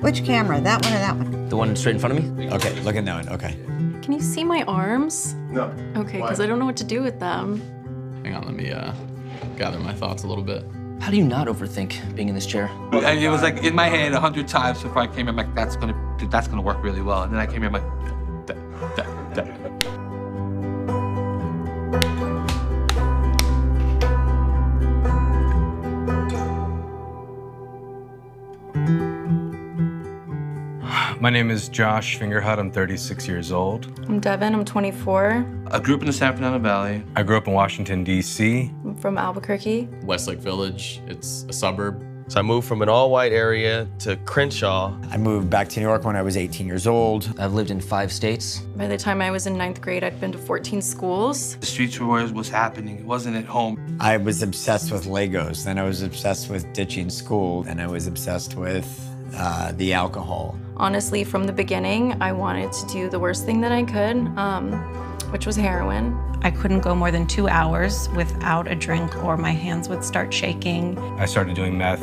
Which camera, that one or that one? The one straight in front of me? Okay, look at that one, okay. Can you see my arms? No. Okay, because I don't know what to do with them. Hang on, let me gather my thoughts a little bit. How do you not overthink being in this chair? And it was like in my head 100 times before I came here. I'm like, that's gonna work really well. And then I came here, I'm like, that. My name is Josh Fingerhut. I'm 36 years old. I'm Devin, I'm 24. I grew up in the San Fernando Valley. I grew up in Washington, D.C. I'm from Albuquerque. Westlake Village, it's a suburb. So I moved from an all-white area to Crenshaw. I moved back to New York when I was 18 years old. I've lived in 5 states. By the time I was in 9th grade, I'd been to 14 schools. The streets were where it was happening. It wasn't at home. I was obsessed with Legos. Then I was obsessed with ditching school. Then I was obsessed with the alcohol. Honestly, from the beginning, I wanted to do the worst thing that I could, which was heroin. I couldn't go more than 2 hours without a drink or my hands would start shaking. I started doing meth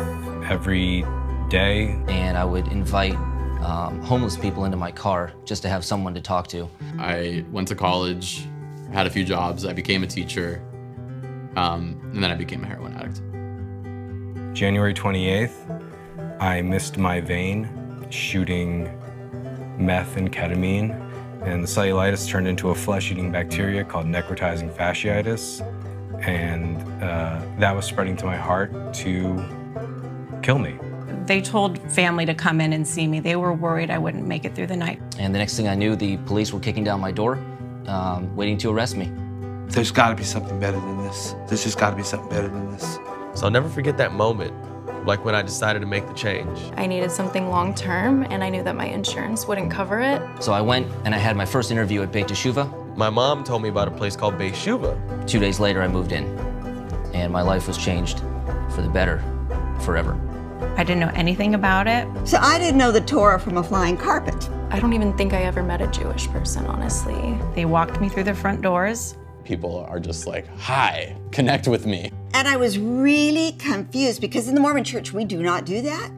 every day. And I would invite homeless people into my car just to have someone to talk to. I went to college, had a few jobs, I became a teacher, and then I became a heroin addict. January 28th, I missed my vein shooting meth and ketamine, and the cellulitis turned into a flesh-eating bacteria called necrotizing fasciitis, and that was spreading to my heart to kill me. They told family to come in and see me. They were worried I wouldn't make it through the night. And the next thing I knew, the police were kicking down my door, waiting to arrest me. There's gotta be something better than this. There's just gotta be something better than this. So I'll never forget that moment, like when I decided to make the change. I needed something long-term, and I knew that my insurance wouldn't cover it. So I went and I had my first interview at Beit Teshuva. My mom told me about a place called Beit Teshuva. 2 days later, I moved in, and my life was changed for the better, forever. I didn't know anything about it. So I didn't know the Torah from a flying carpet. I don't even think I ever met a Jewish person, honestly. They walked me through the front doors. People are just like, hi, connect with me. And I was really confused because in the Mormon church, we do not do that.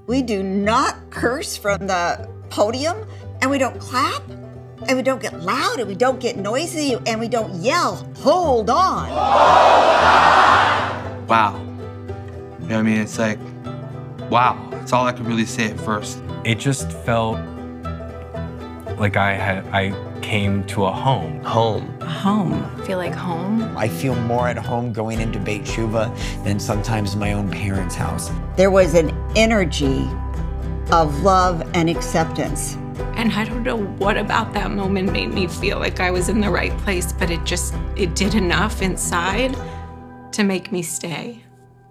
We do not curse from the podium, and we don't clap, and we don't get loud, and we don't get noisy, and we don't yell, hold on. Wow. You know what I mean? It's like, wow. That's all I could really say at first. It just felt like I came to a home. Home. Home. I feel like home. I feel more at home going into Beit Teshuva than sometimes my own parents' house. There was an energy of love and acceptance. And I don't know what about that moment made me feel like I was in the right place, but it did enough inside to make me stay,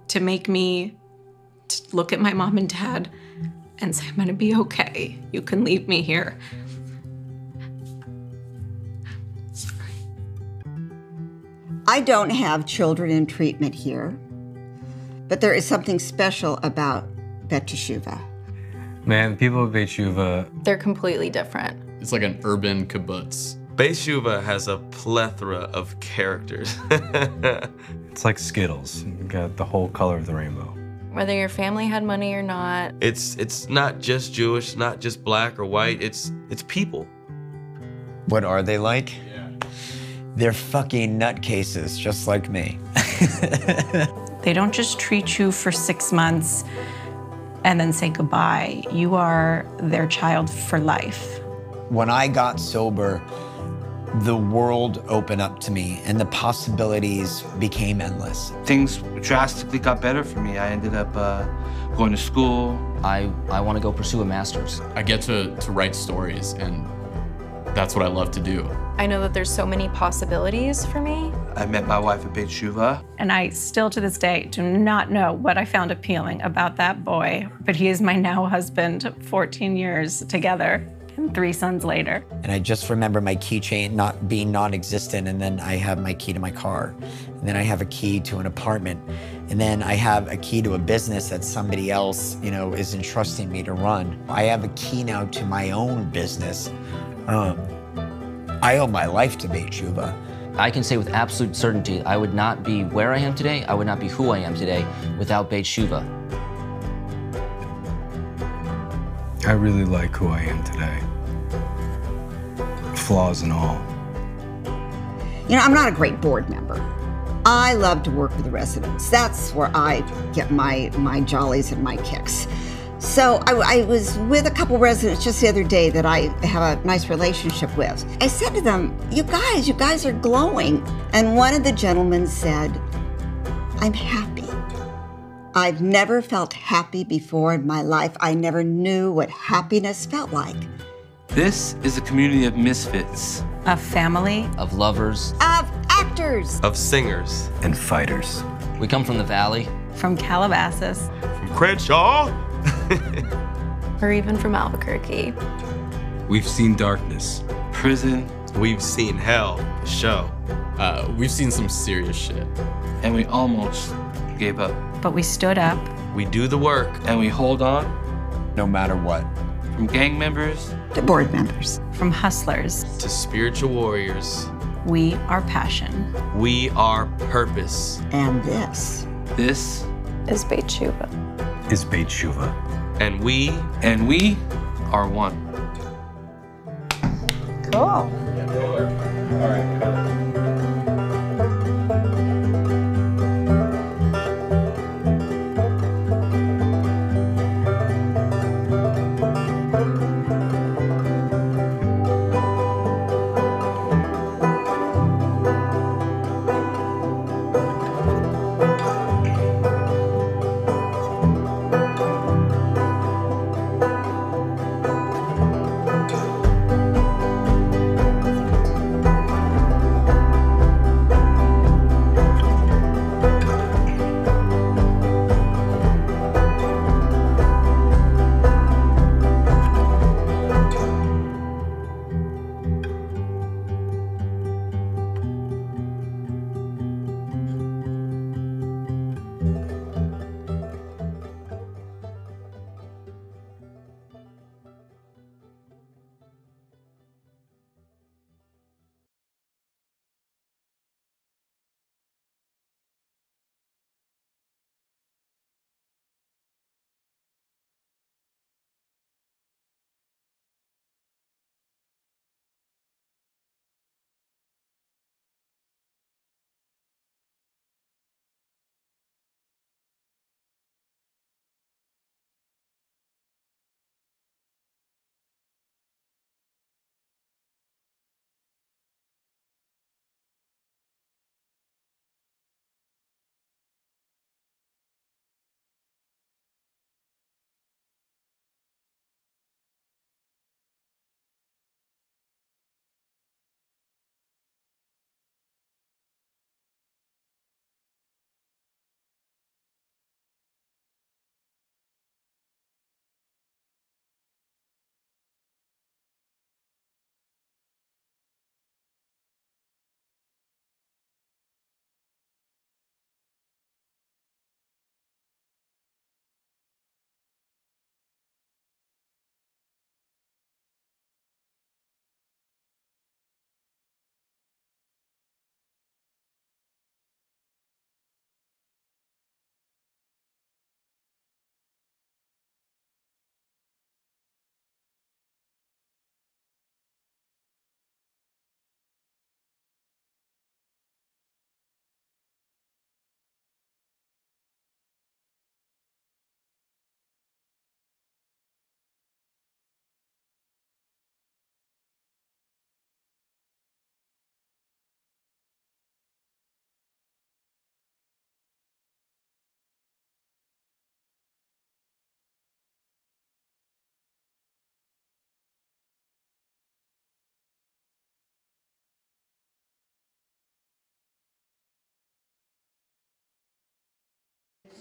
to make me look at my mom and dad and say, I'm gonna be okay. You can leave me here. I don't have children in treatment here, but there is something special about Bet Teshuva. Man, the people of Beit Teshuva, They're completely different. It's like an urban kibbutz. Beit Teshuva has a plethora of characters. it's like Skittles. You got the whole color of the rainbow. Whether your family had money or not. It's not just Jewish, not just black or white, it's people. What are they like? They're fucking nutcases, just like me. They don't just treat you for 6 months and then say goodbye. You are their child for life. When I got sober, the world opened up to me and the possibilities became endless. Things drastically got better for me. I ended up going to school. I want to go pursue a master's. I get to write stories, and that's what I love to do. I know that there's so many possibilities for me. I met my wife at Beit Teshuva. And I still to this day do not know what I found appealing about that boy, but he is my now husband, 14 years together. and 3 sons later. And I just remember my keychain not being non-existent, and then I have my key to my car. And then I have a key to an apartment. And then I have a key to a business that somebody else, is entrusting me to run. I have a key now to my own business. I owe my life to Beit Tshuva. I can say with absolute certainty, I would not be where I am today, I would not be who I am today without Beit Tshuva. I really like who I am today. Flaws and all. I'm not a great board member. I love to work with the residents. That's where I get my jollies and my kicks. So I was with a couple residents just the other day that I have a nice relationship with. I said to them, you guys are glowing. And one of the gentlemen said, I'm happy. I've never felt happy before in my life. I never knew what happiness felt like. This is a community of misfits. A family. Of lovers. Of actors. Of singers. And fighters. We come from the valley. From Calabasas. From Crenshaw. Or even from Albuquerque. We've seen darkness. Prison. We've seen hell, the show. We've seen some serious shit. And we almost gave up. But we stood up. We do the work. And we hold on. No matter what. From gang members. To board members. From hustlers. To spiritual warriors. We are passion. We are purpose. And this. This. Is Beit Tshuva. Is Beit Tshuva. And we. And we are one. Cool. All right.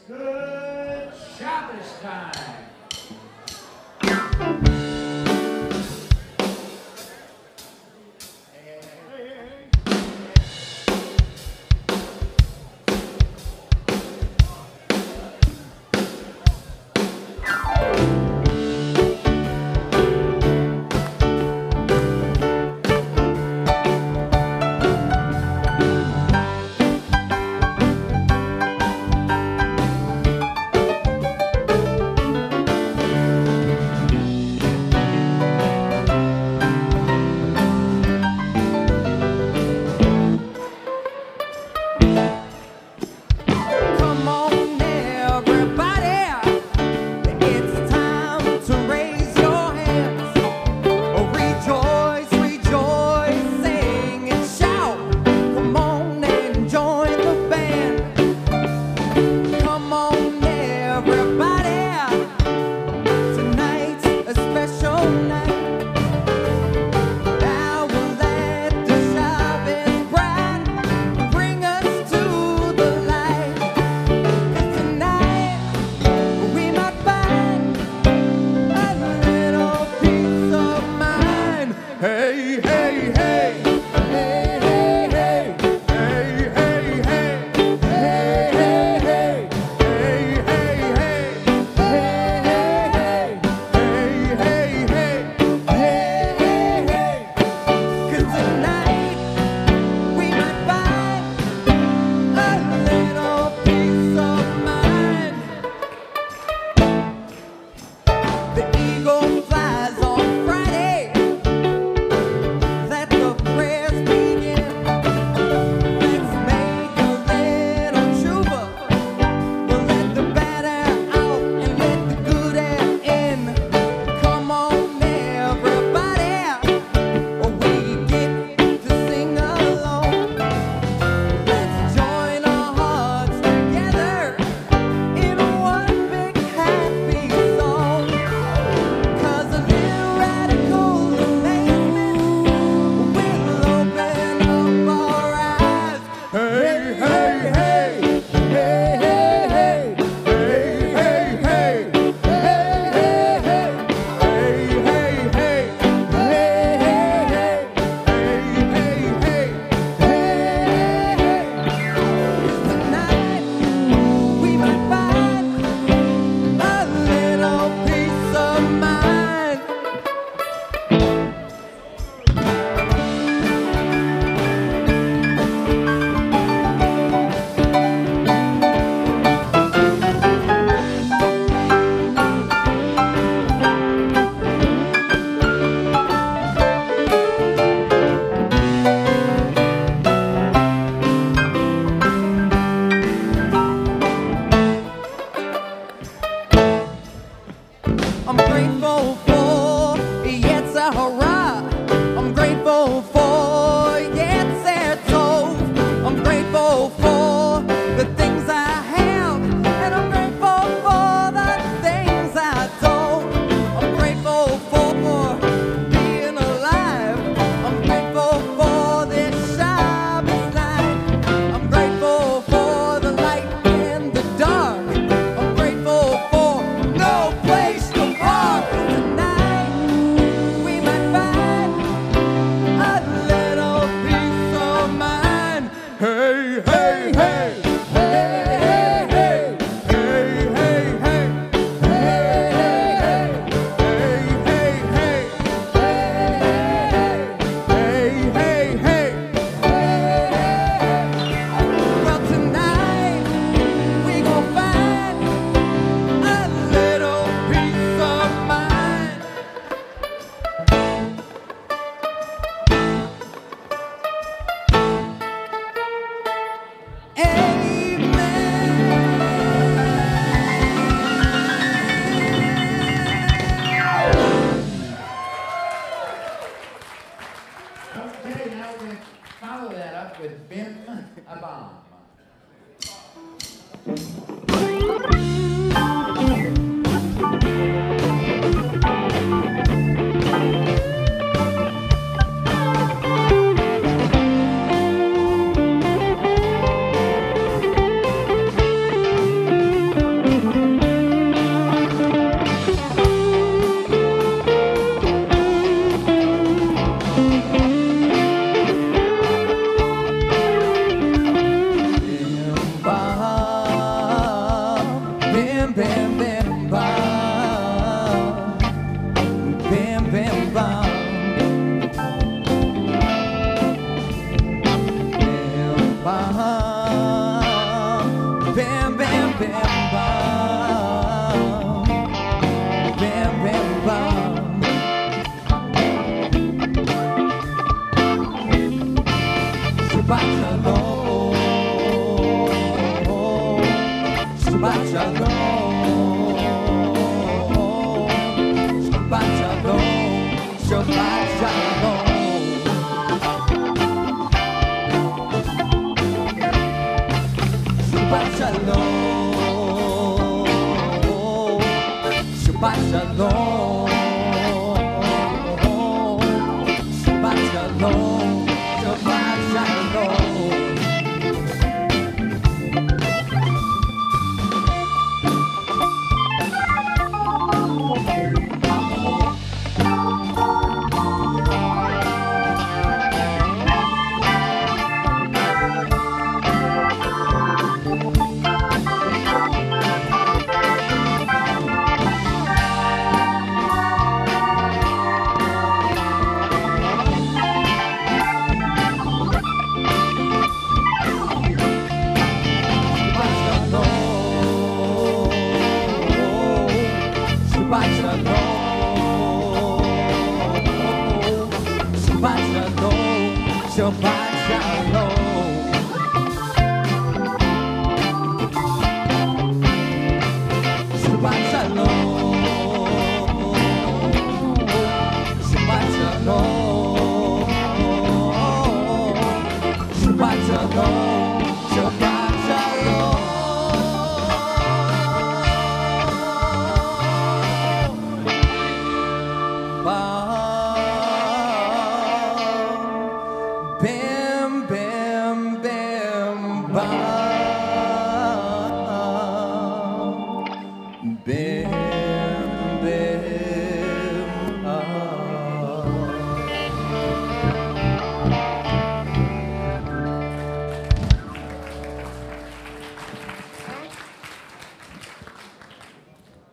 Good Shabbat time.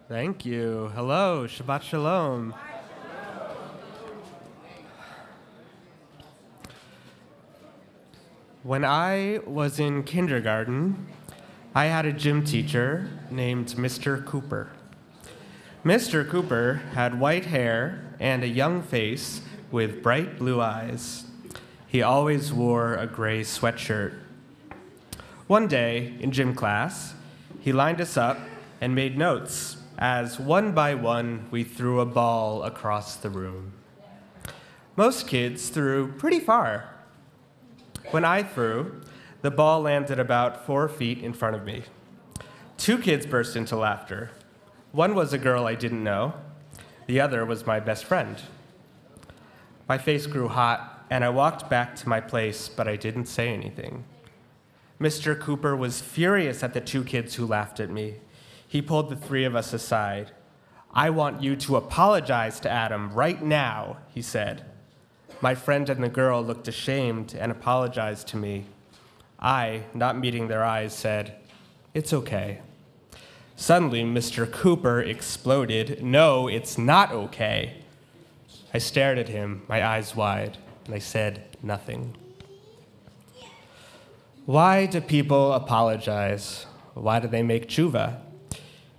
Thank you. Hello, Shabbat Shalom. When I was in kindergarten, I had a gym teacher named Mr. Cooper. Mr. Cooper had white hair and a young face with bright blue eyes. He always wore a gray sweatshirt. One day, in gym class, he lined us up and made notes as one by one we threw a ball across the room. Most kids threw pretty far. When I threw, the ball landed about 4 feet in front of me. 2 kids burst into laughter. One was a girl I didn't know. The other was my best friend. My face grew hot, and I walked back to my place, but I didn't say anything. Mr. Cooper was furious at the 2 kids who laughed at me. He pulled the 3 of us aside. "I want you to apologize to Adam right now," he said. My friend and the girl looked ashamed and apologized to me. I, not meeting their eyes, said, "It's okay." Suddenly, Mr. Cooper exploded, "No, it's not okay." I stared at him, my eyes wide, and I said nothing. Why do people apologize? Why do they make tshuva?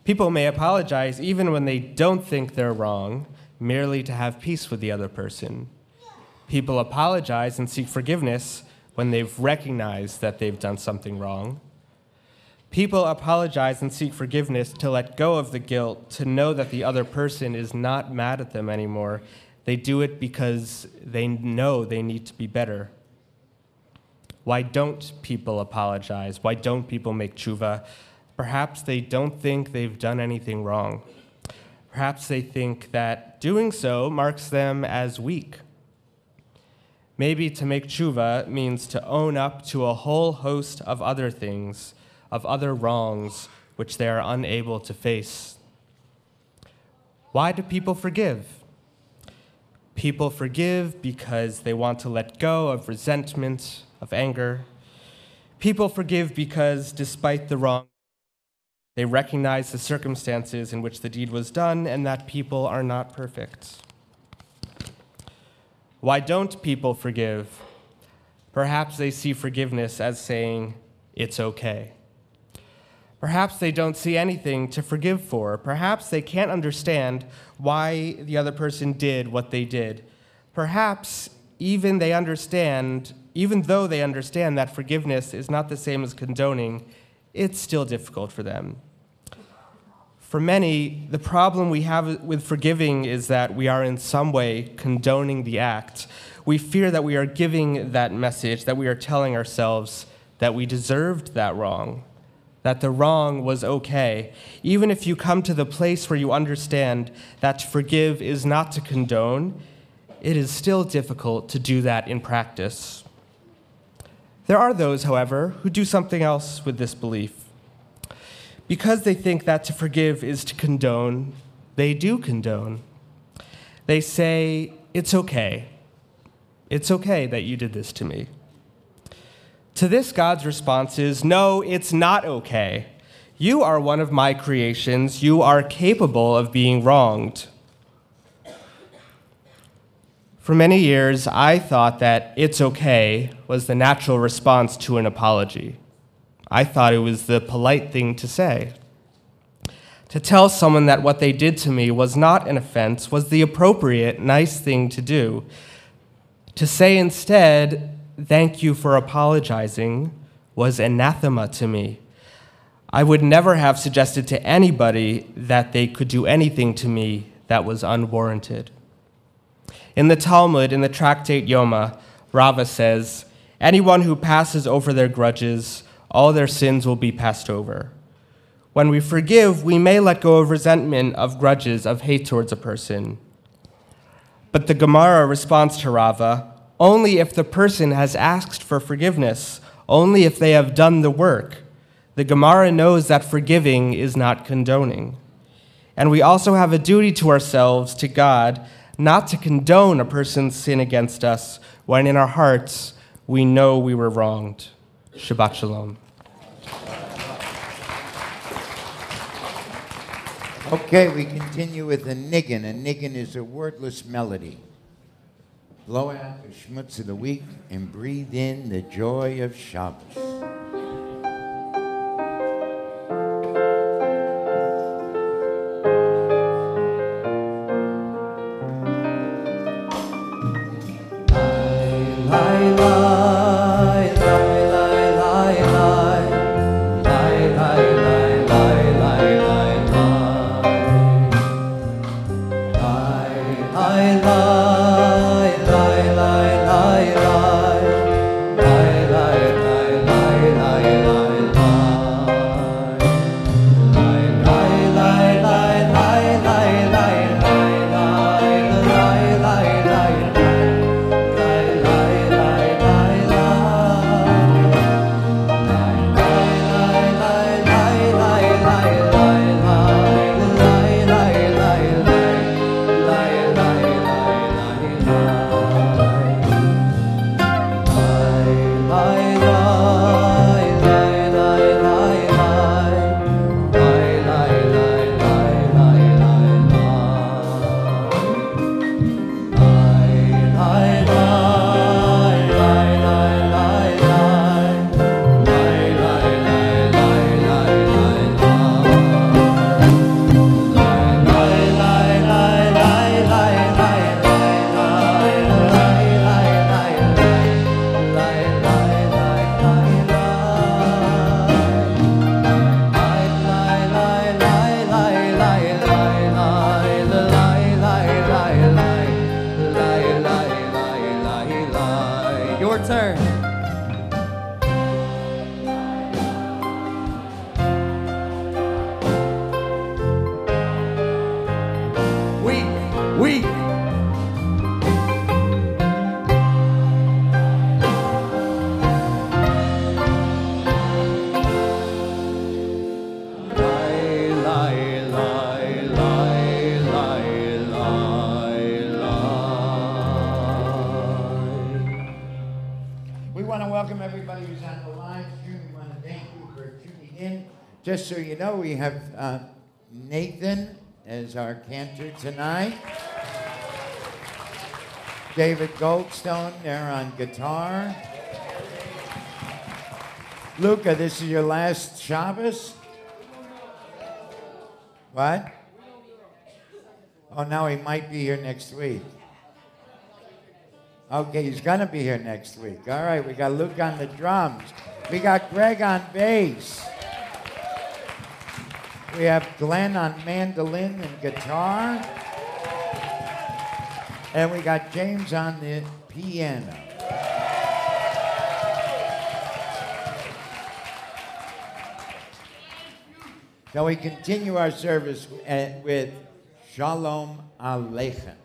People may apologize even when they don't think they're wrong, merely to have peace with the other person. People apologize and seek forgiveness when they've recognized that they've done something wrong. People apologize and seek forgiveness to let go of the guilt, to know that the other person is not mad at them anymore. They do it because they know they need to be better. Why don't people apologize? Why don't people make tshuva? Perhaps they don't think they've done anything wrong. Perhaps they think that doing so marks them as weak. Maybe to make tshuva means to own up to a whole host of other things, of other wrongs, which they are unable to face. Why do people forgive? People forgive because they want to let go of resentment, of anger. People forgive because, despite the wrong, they recognize the circumstances in which the deed was done and that people are not perfect. Why don't people forgive? Perhaps they see forgiveness as saying, "It's okay." Perhaps they don't see anything to forgive for. Perhaps they can't understand why the other person did what they did. Perhaps even though they understand that forgiveness is not the same as condoning, it's still difficult for them. For many, the problem we have with forgiving is that we are in some way condoning the act. We fear that we are giving that message, that we are telling ourselves that we deserved that wrong, that the wrong was okay. Even if you come to the place where you understand that to forgive is not to condone, it is still difficult to do that in practice. There are those, however, who do something else with this belief. Because they think that to forgive is to condone, they do condone. They say, it's okay. It's okay that you did this to me. To this, God's response is, no, it's not okay. You are one of my creations. You are capable of being wronged. For many years, I thought that it's okay was the natural response to an apology. I thought it was the polite thing to say. To tell someone that what they did to me was not an offense was the appropriate, nice thing to do. To say instead, thank you for apologizing, was anathema to me. I would never have suggested to anybody that they could do anything to me that was unwarranted. In the Talmud, in the tractate Yoma, Rava says, anyone who passes over their grudges, all their sins will be passed over. When we forgive, we may let go of resentment, of grudges, of hate towards a person. But the Gemara responds to Rava, only if the person has asked for forgiveness, only if they have done the work. The Gemara knows that forgiving is not condoning. And we also have a duty to ourselves, to God, not to condone a person's sin against us when in our hearts we know we were wronged. Shabbat Shalom. Okay, we continue with a niggin. A niggin is a wordless melody. Blow out the schmutz of the week and breathe in the joy of Shabbat. Just so you know, we have Nathan as our cantor tonight. David Goldstone there on guitar. Luca, this is your last Shabbos? What? Oh, now he might be here next week. Okay, he's going to be here next week. All right, we got Luke on the drums. We got Greg on bass. We have Glenn on mandolin and guitar. And we got James on the piano. Shall we continue our service with Shalom Aleichem?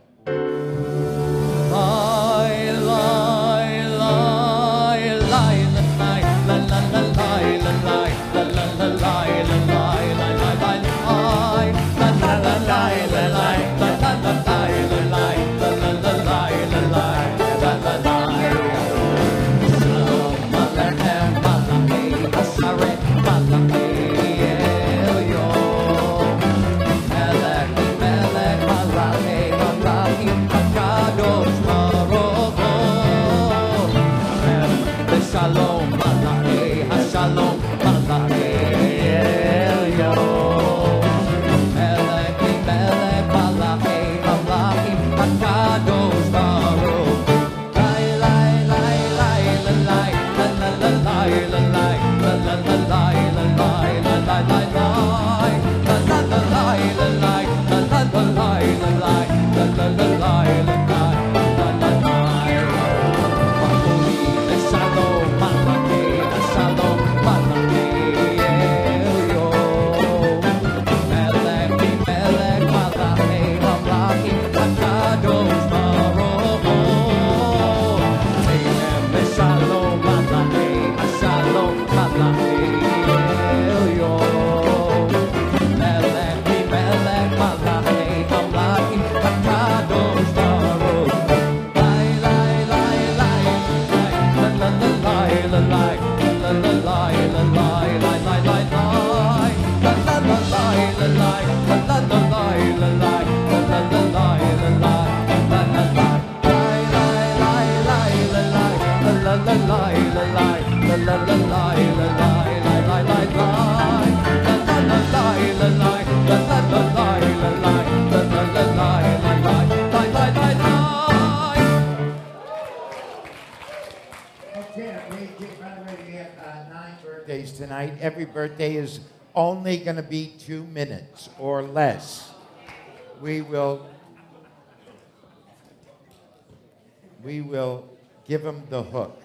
Tonight, every birthday is only going to be 2 minutes or less. We will give them the hook.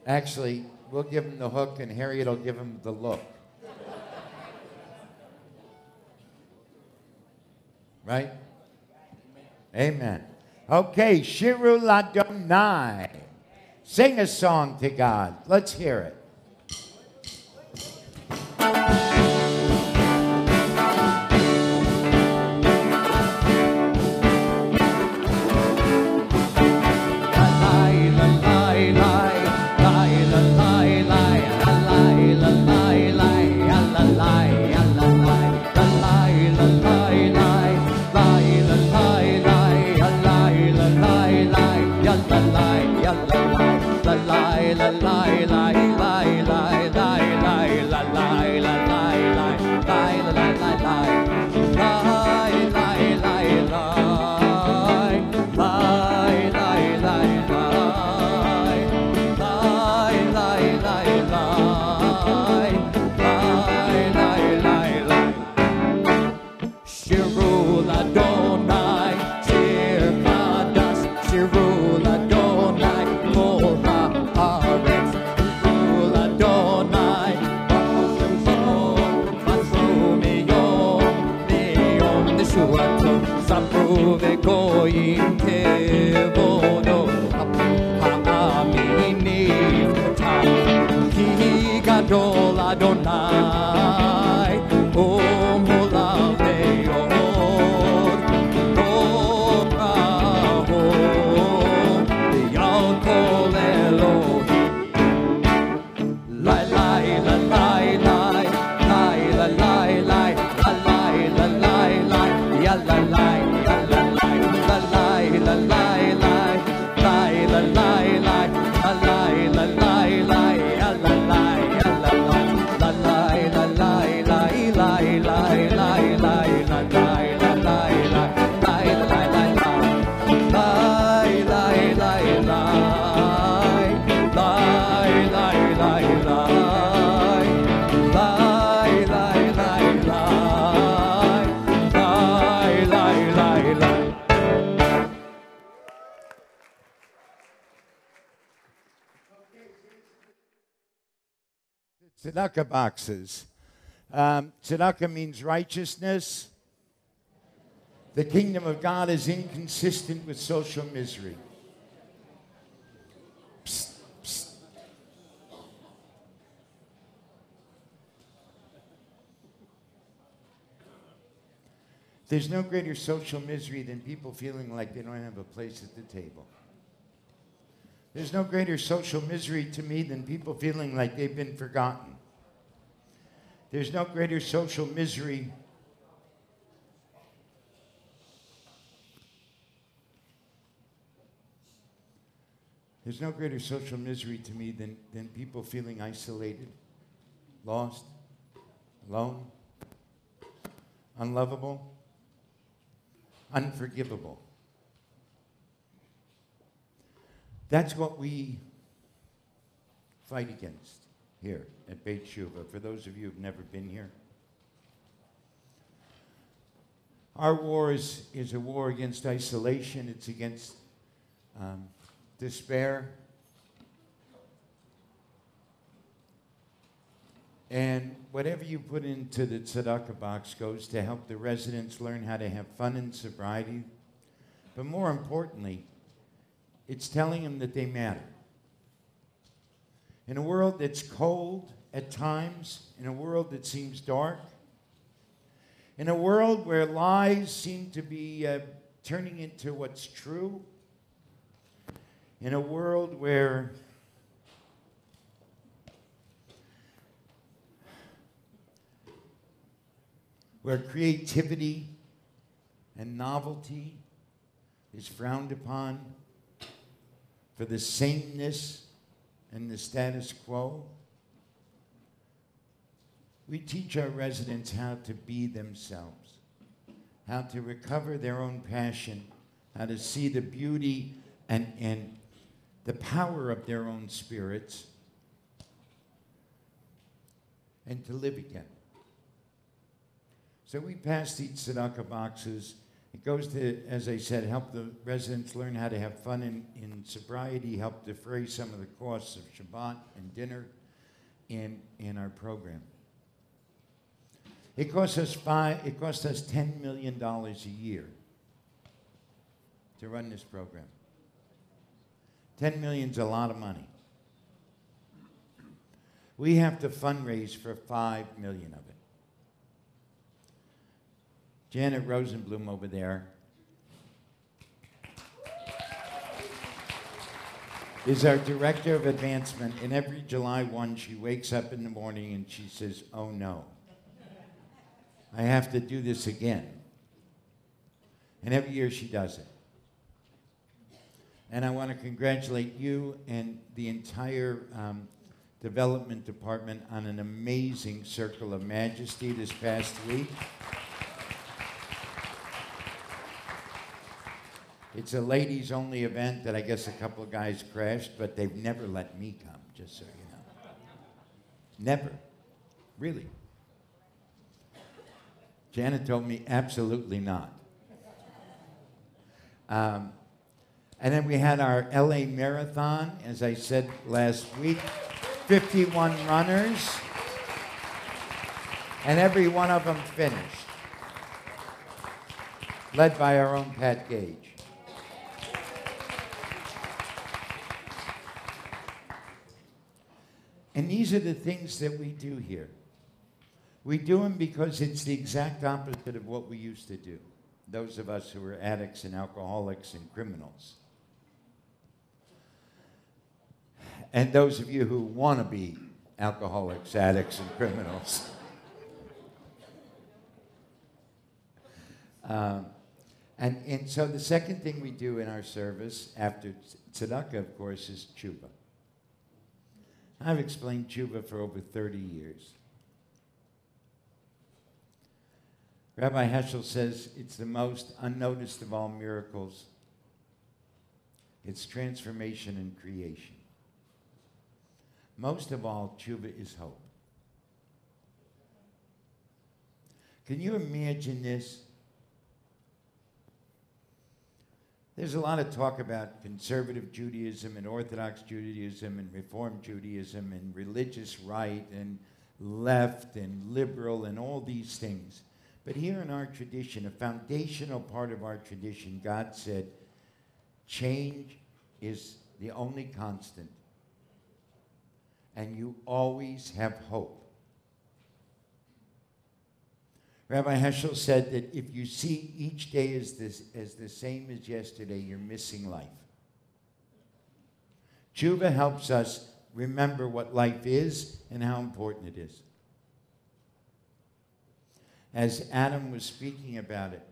Actually, we'll give them the hook and Harriet will give them the look. Right? Amen. Okay, Shiru Ladonai. Sing a song to God. Let's hear it. Tzedakah boxes. Tzedakah means righteousness. The kingdom of God is inconsistent with social misery. Psst, psst. There's no greater social misery than people feeling like they don't have a place at the table. There's no greater social misery to me than people feeling like they've been forgotten. There's no greater social misery There's no greater social misery to me than people feeling isolated, lost, alone, unlovable, unforgivable. That's what we fight against here at Beit Shuvah, for those of you who've never been here. Our war is a war against isolation. It's against despair. And whatever you put into the tzedakah box goes to help the residents learn how to have fun and sobriety. But more importantly, it's telling them that they matter. In a world that's cold at times, in a world that seems dark, in a world where lies seem to be turning into what's true, in a world where creativity and novelty is frowned upon for the sameness and the status quo, we teach our residents how to be themselves, how to recover their own passion, how to see the beauty and the power of their own spirits, and to live again. So we pass these tzedakah boxes. It goes to, as I said, help the residents learn how to have fun in sobriety, help defray some of the costs of Shabbat and dinner in our program. It costs us $10 million a year to run this program. 10 million's a lot of money. We have to fundraise for 5 million of it. Janet Rosenblum over there is our director of advancement, and every July 1 she wakes up in the morning and she says, "Oh no, I have to do this again." And every year she does it. And I want to congratulate you and the entire development department on an amazing Circle of Majesty this past week. It's a ladies-only event that I guess a couple of guys crashed, but they've never let me come, just so you know. Never. Really. Janet told me absolutely not. And then we had our LA Marathon, as I said last week, 51 runners, and every one of them finished, led by our own Pat Gage. And these are the things that we do here. We do them because it's the exact opposite of what we used to do, those of us who are addicts and alcoholics and criminals. And those of you who want to be alcoholics, addicts, and criminals. And so the second thing we do in our service, after tzedakah, of course, is tshuva. I've explained tshuva for over 30 years. Rabbi Heschel says it's the most unnoticed of all miracles. It's transformation and creation. Most of all, tshuva is hope. Can you imagine this? There's a lot of talk about conservative Judaism and Orthodox Judaism and Reform Judaism and religious right and left and liberal and all these things. But here in our tradition, a foundational part of our tradition, God said, change is the only constant. And you always have hope. Rabbi Heschel said that if you see each day as the same as yesterday, you're missing life. Tshuva helps us remember what life is and how important it is. As Adam was speaking about it,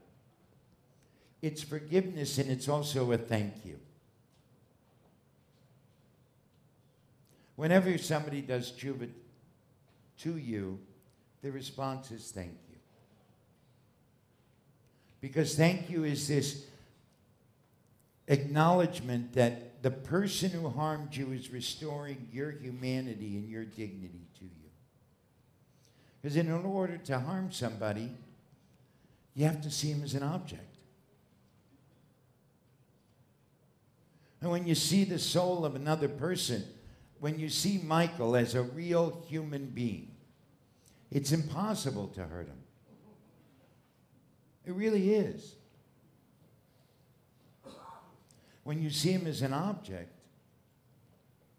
it's forgiveness and it's also a thank you. Whenever somebody does tshuva to you, the response is thank you. Because thank you is this acknowledgement that the person who harmed you is restoring your humanity and your dignity to you. Because in order to harm somebody, you have to see him as an object. And when you see the soul of another person, when you see Michael as a real human being, it's impossible to hurt him. It really is. When you see him as an object,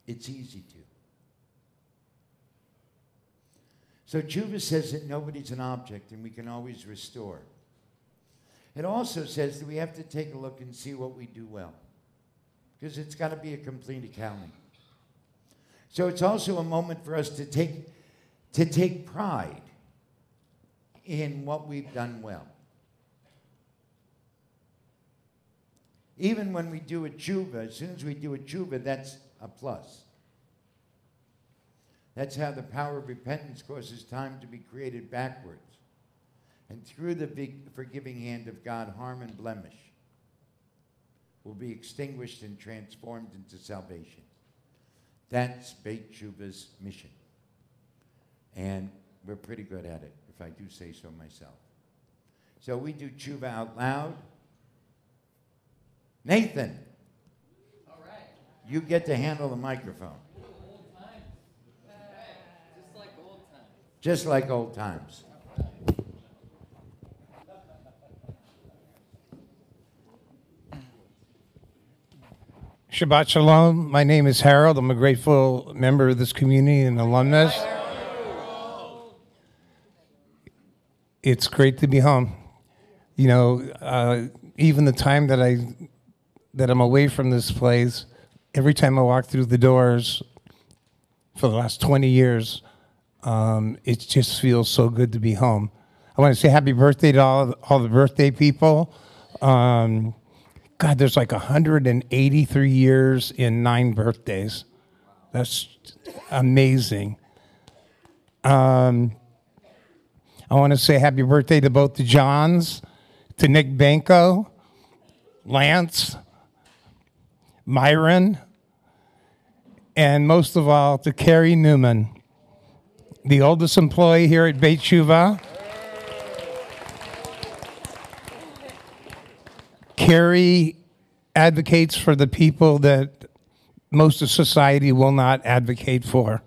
it's easy to. So Tshuva says that nobody's an object and we can always restore. It also says that we have to take a look and see what we do well, because it's got to be a complete accounting. So it's also a moment for us to take pride in what we've done well. Even when we do a tshuva, as soon as we do a tshuva, that's a plus. That's how the power of repentance causes time to be created backwards. And through the big forgiving hand of God, harm and blemish will be extinguished and transformed into salvation. That's Beit Tshuva's mission. And we're pretty good at it, if I do say so myself. So we do tshuva out loud. Nathan, all right, you get to handle the microphone. Old times. Just like old times. Just like old times. Shabbat Shalom. My name is Harold. I'm a grateful member of this community and alumnus. It's great to be home. You know, even the time that I'm away from this place, every time I walk through the doors for the last 20 years, it just feels so good to be home. I want to say happy birthday to all the birthday people. God, there's like 183 years in 9 birthdays. That's amazing. I want to say happy birthday to both the Johns, to Nick Banco, Lance, Myron, and most of all, to Carrie Newman, the oldest employee here at Beit Tshuva. Carrie advocates for the people that most of society will not advocate for.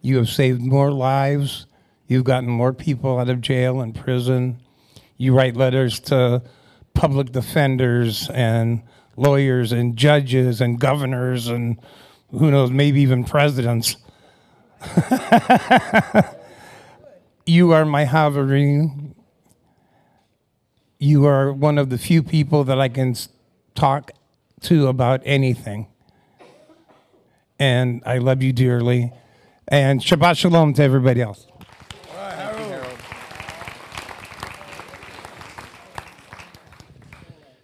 You have saved more lives. You've gotten more people out of jail and prison. You write letters to public defenders and lawyers and judges and governors and who knows, maybe even presidents. You are my Haverim. You are one of the few people that I can talk to about anything. And I love you dearly. And Shabbat Shalom to everybody else.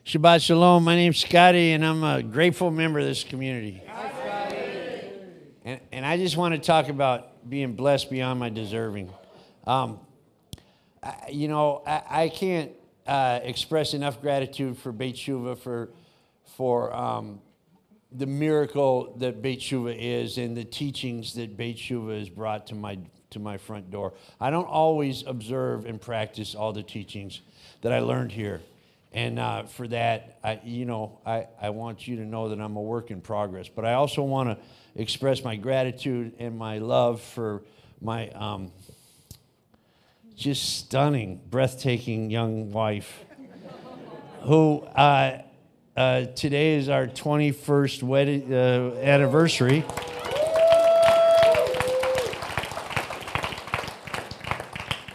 Shabbat Shalom. My name's Scotty, and I'm a grateful member of this community. And I just want to talk about being blessed beyond my deserving. I can't express enough gratitude for Beit Tshuva for the miracle that Beit Tshuva is and the teachings that Beit Tshuva has brought to my front door. I don't always observe and practice all the teachings that I learned here. And for that, I want you to know that I'm a work in progress. But I also want to express my gratitude and my love for my just stunning, breathtaking young wife, who today is our 21st wedding anniversary.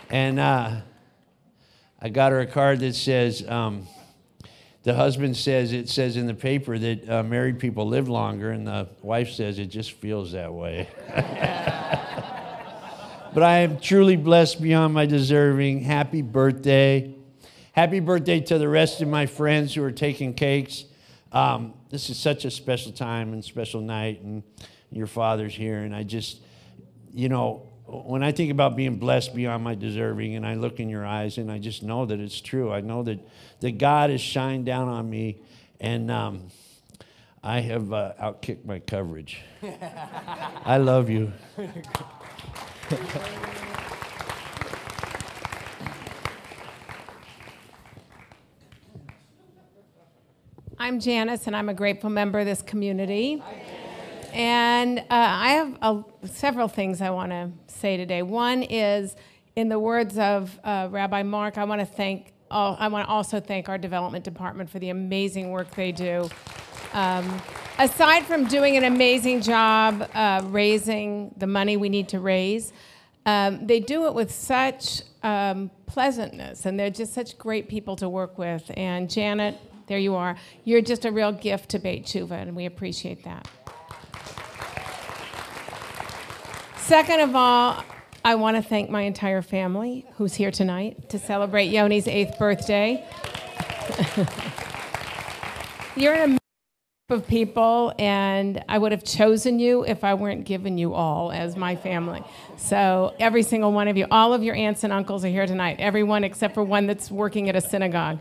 And I got her a card that says, the husband says, it says in the paper that married people live longer, and the wife says it just feels that way. But I am truly blessed beyond my deserving. Happy birthday. Happy birthday to the rest of my friends who are taking cakes. This is such a special time and special night, and your father's here, and I just, when I think about being blessed beyond my deserving, and I look in your eyes, and I just know that it's true. I know that God has shined down on me, and I have outkicked my coverage. I love you. I'm Janice, and I'm a grateful member of this community. And I have several things I want to say today. One is, in the words of Rabbi Mark, I want to also thank our development department for the amazing work they do. Aside from doing an amazing job raising the money we need to raise, they do it with such pleasantness, and they're just such great people to work with. And Janet, there you are. You're just a real gift to Beit Tshuva, and we appreciate that. Second of all, I want to thank my entire family who's here tonight to celebrate Yoni's 8th birthday. You're an amazing group of people, and I would have chosen you if I weren't given you all as my family. So every single one of you, all of your aunts and uncles are here tonight, everyone except for one that's working at a synagogue.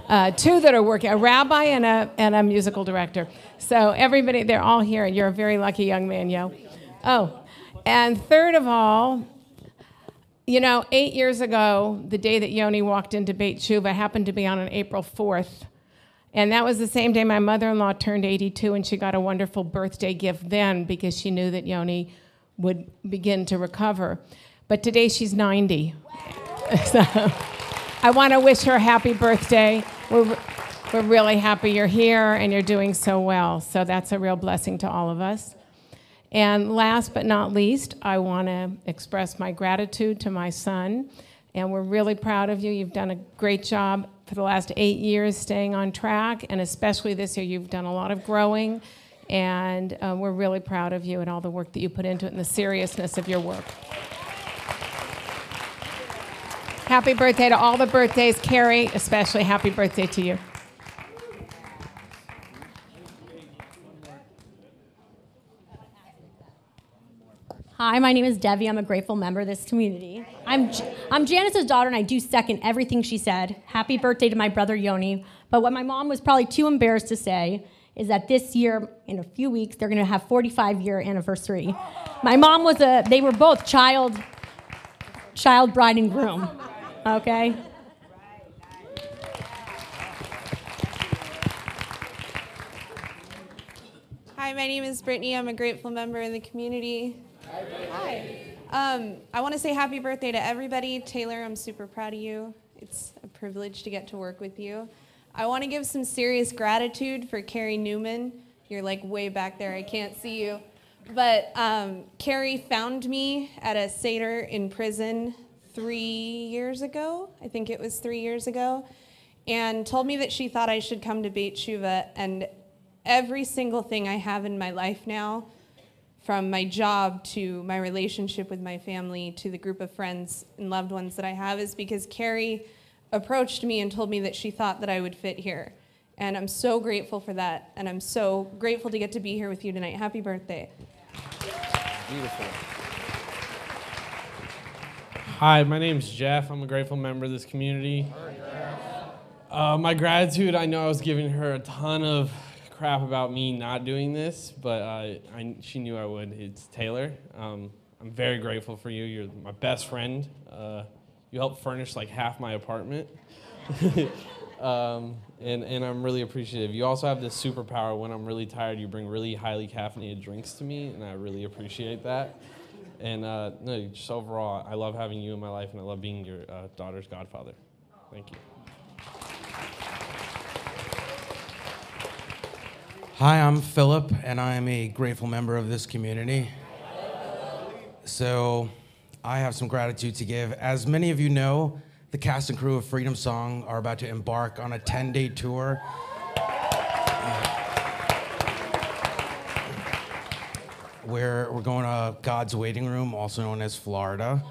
2 that are working, a rabbi and a musical director. So everybody, they're all here. You're a very lucky young man, yo. Oh. And third of all, 8 years ago, the day that Yoni walked into Beit Tshuva happened to be on April 4th. And that was the same day my mother-in-law turned 82, and she got a wonderful birthday gift then because she knew that Yoni would begin to recover. But today she's 90. So I want to wish her a happy birthday. We're really happy you're here and you're doing so well. So that's a real blessing to all of us. And last but not least, I want to express my gratitude to my son. And we're really proud of you. You've done a great job for the last 8 years staying on track. And especially this year, you've done a lot of growing. And we're really proud of you and all the work that you put into it and the seriousness of your work. Happy birthday to all the birthdays. Carrie, especially happy birthday to you. Hi, my name is Debbie. I'm a grateful member of this community. I'm Janice's daughter, and I do second everything she said. Happy birthday to my brother, Yoni. But what my mom was probably too embarrassed to say is that this year, in a few weeks, they're going to have 45-year anniversary. My mom was they were both child bride and groom, okay? Hi, my name is Brittany. I'm a grateful member in the community. Hi. I want to say happy birthday to everybody. Taylor, I'm super proud of you. It's a privilege to get to work with you. I want to give some serious gratitude for Carrie Newman. You're like way back there. I can't see you. But Carrie found me at a Seder in prison 3 years ago. I think it was 3 years ago. And told me that she thought I should come to Beit Tshuva. And every single thing I have in my life now, from my job to my relationship with my family to the group of friends and loved ones that I have, is because Carrie approached me and told me that she thought that I would fit here. And I'm so grateful for that. And I'm so grateful to get to be here with you tonight. Happy birthday. Beautiful. Hi, my name's Jeff. I'm a grateful member of this community. My gratitude, I know I was giving her a ton of crap about me not doing this, but she knew I would. It's Taylor. I'm very grateful for you. You're my best friend. You helped furnish like half my apartment. And I'm really appreciative. You also have this superpower. When I'm really tired, you bring really highly caffeinated drinks to me, and I really appreciate that. And no, just overall, I love having you in my life, and I love being your daughter's godfather. Thank you. Hi, I'm Philip, and I am a grateful member of this community. So I have some gratitude to give. As many of you know, the cast and crew of Freedom Song are about to embark on a 10-day tour. Where we're going to God's Waiting Room, also known as Florida.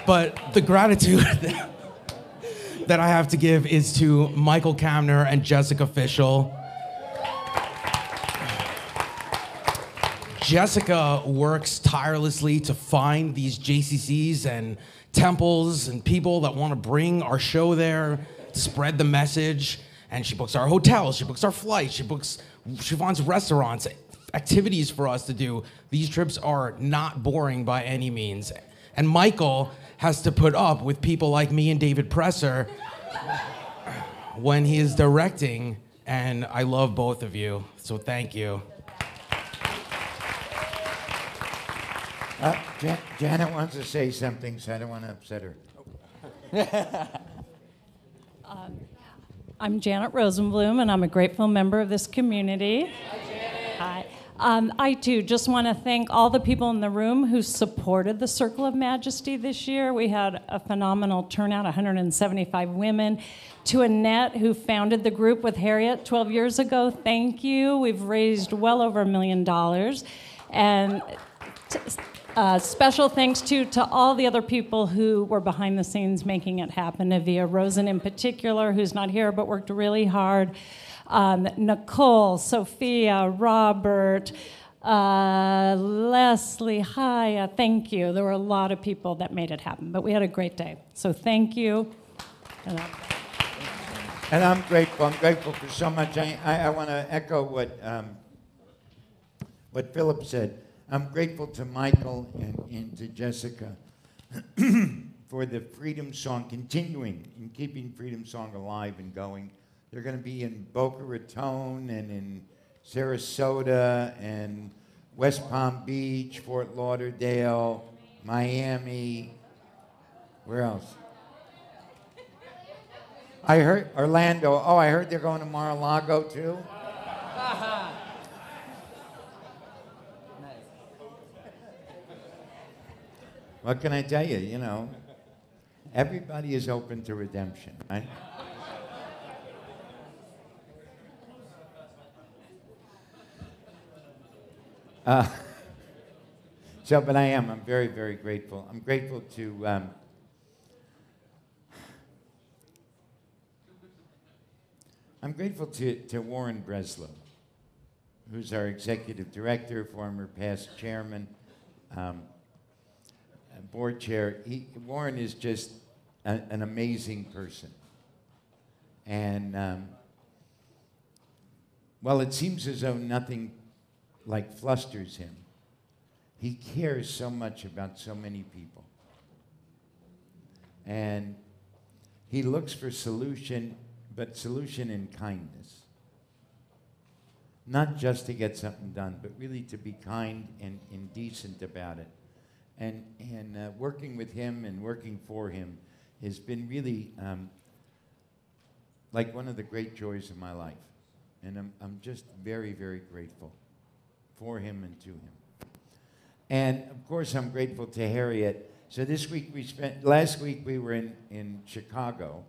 But the gratitude that I have to give is to Michael Kamner and Jessica Fischel. Jessica works tirelessly to find these JCCs and temples and people that want to bring our show there, to spread the message. And she books our hotels, she books our flights, she finds restaurants, activities for us to do. These trips are not boring by any means. And Michael has to put up with people like me and David Presser when he is directing, and I love both of you, so thank you. Janet wants to say something, so I don't want to upset her. I'm Janet Rosenblum, and I'm a grateful member of this community. Hi. I, too, just want to thank all the people in the room who supported the Circle of Majesty this year. We had a phenomenal turnout, 175 women. To Annette, who founded the group with Harriet 12 years ago, thank you. We've raised well over $1 million. And special thanks to all the other people who were behind the scenes making it happen. Avia Rosen in particular, who's not here but worked really hard. Nicole, Sophia, Robert, Leslie, hi, thank you. There were a lot of people that made it happen, but we had a great day. So thank you. And I'm grateful. I'm grateful for so much. I want to echo what Philip said. I'm grateful to Michael and to Jessica for the Freedom Song, continuing and keeping Freedom Song alive and going. They're going to be in Boca Raton and in Sarasota and West Palm Beach, Fort Lauderdale, Miami. Where else? I heard Orlando. Oh, I heard they're going to Mar-a-Lago too. What can I tell you? You know, everybody is open to redemption, right? But I'm very, very grateful. I'm grateful to I'm grateful to Warren Breslow, who's our executive director, former past chairman, board chair. Warren is just an amazing person. And while it seems as though nothing like flusters him, he cares so much about so many people. And he looks for solution, but solution in kindness. Not just to get something done, but really to be kind and decent about it. And working with him and working for him has been really like one of the great joys of my life. And I'm just very, very grateful for him and to him. And of course, I'm grateful to Harriet. So last week we were in Chicago.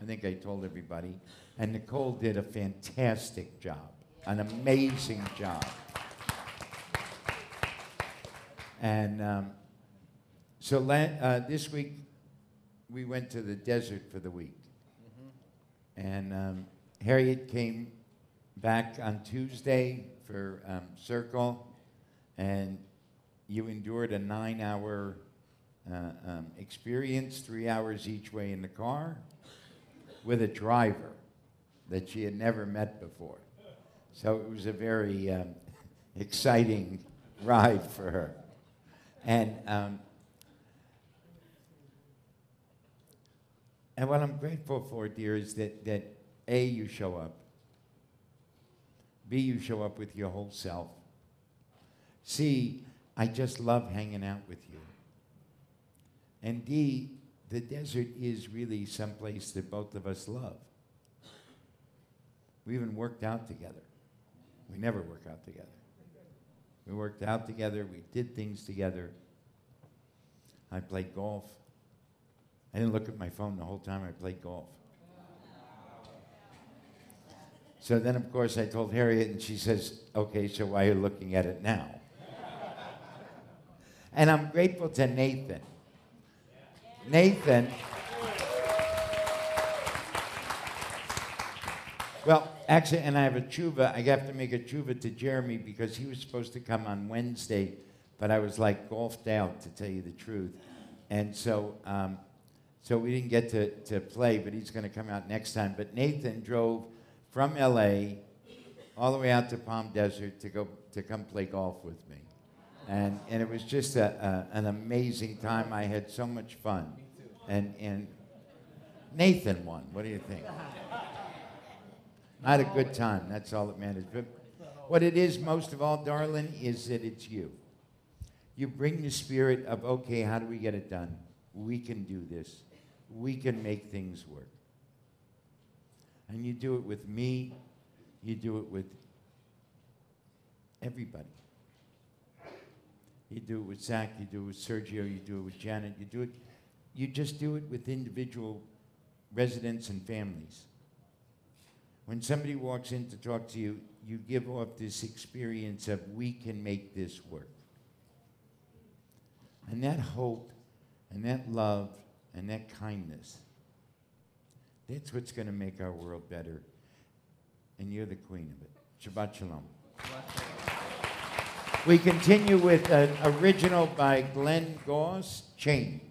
I think I told everybody. And Nicole did a fantastic job, an amazing job. And this week we went to the desert for the week. And Harriet came back on Tuesday for Circle, and you endured a 9-hour experience, 3 hours each way in the car, with a driver that she had never met before. So it was a very exciting ride for her. And what I'm grateful for, dear, is that A, you show up. B, you show up with your whole self. C, I just love hanging out with you. And D, the desert is really someplace that both of us love. We even worked out together. We never work out together. We worked out together. We did things together. I played golf. I didn't look at my phone the whole time I played golf. So then, of course, I told Harriet, and she says, okay, so why are you looking at it now? And I'm grateful to Nathan. Nathan. Well, actually, and I have a tshuva. I have to make a tshuva to Jeremy because he was supposed to come on Wednesday, but I was like golfed out, to tell you the truth. And so we didn't get to play, but he's going to come out next time. But Nathan drove from LA all the way out to Palm Desert to come play golf with me. And it was just an amazing time. I had so much fun. And Nathan won. What do you think? I had a good time. That's all that matters. But what it is most of all, darling, is that it's you. You bring the spirit of, okay, how do we get it done? We can do this. We can make things work. And you do it with me. You do it with everybody. You do it with Zach. You do it with Sergio. You do it with Janet. You just do it with individual residents and families. When somebody walks in to talk to you, you give off this experience of we can make this work. And that hope and that love and that kindness, that's what's going to make our world better. And you're the queen of it. Shabbat Shalom. We continue with an original by Glenn Goss, Chain.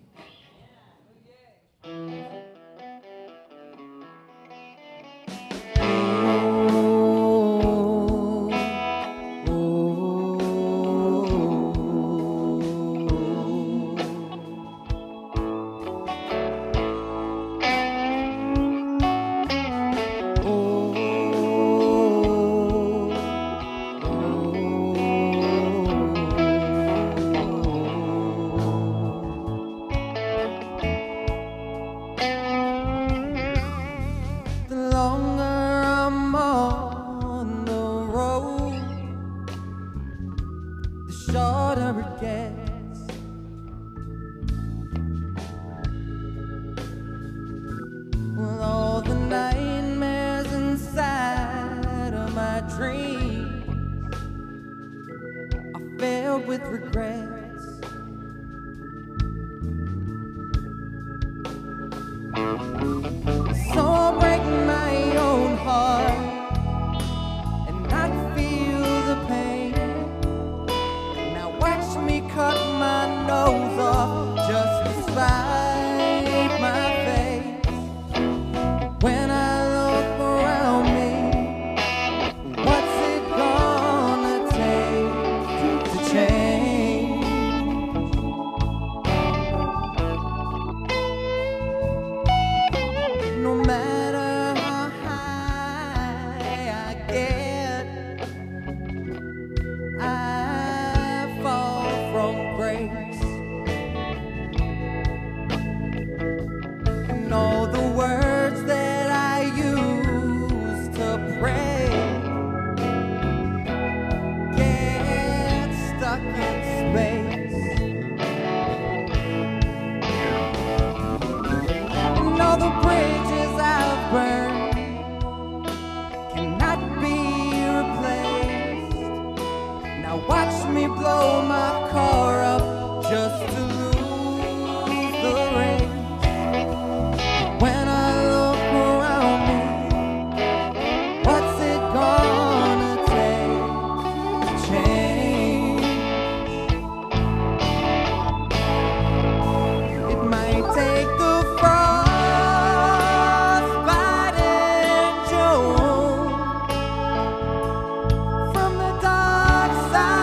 From the dark side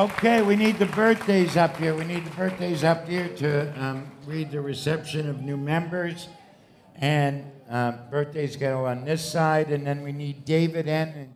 Okay, we need the birthdays up here. We need the birthdays up here to read the reception of new members. And birthdays go on this side. And then we need David and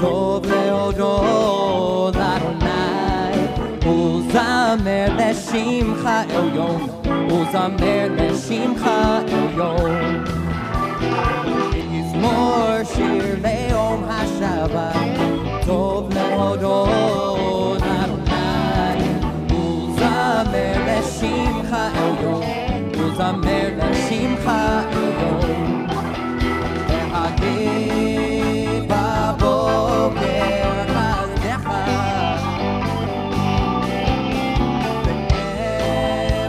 טוב להודות לאדוני ולזמר לשמך עליון ולזמר לשמך עליון מזמור שיר ליום השבת טוב להודות לאדוני ולזמר לשמך עליון ולזמר לשמך עליון להגיד בבוקר חסדך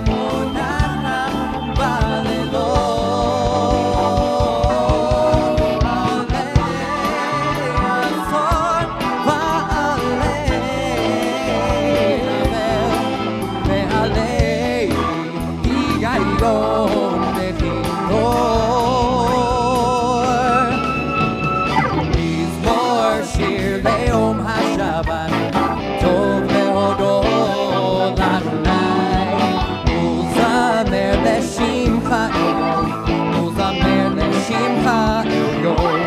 באמונתך בלילות עלי עשור ועלי ועלי היגיון שיר ליום השבת טוב להודות לאדוני ולזמר לשמך עליון ולזמר לשמך עליון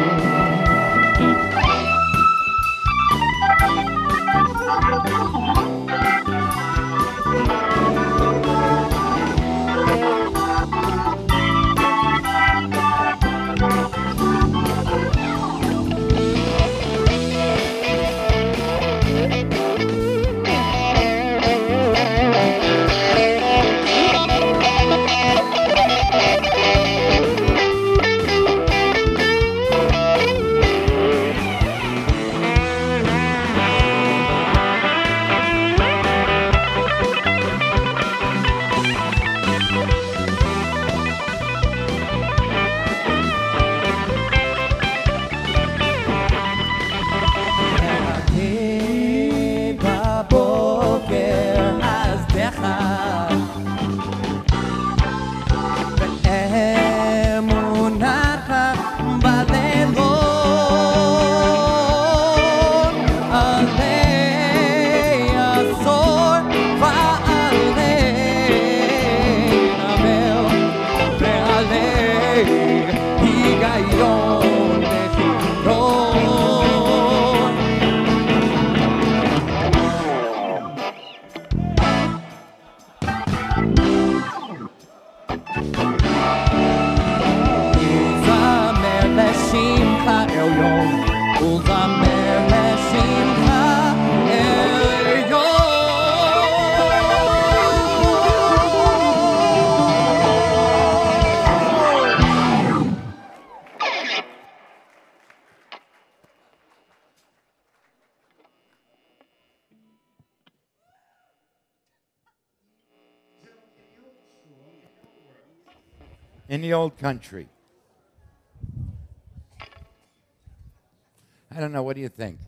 in the old country. I don't know, what do you think?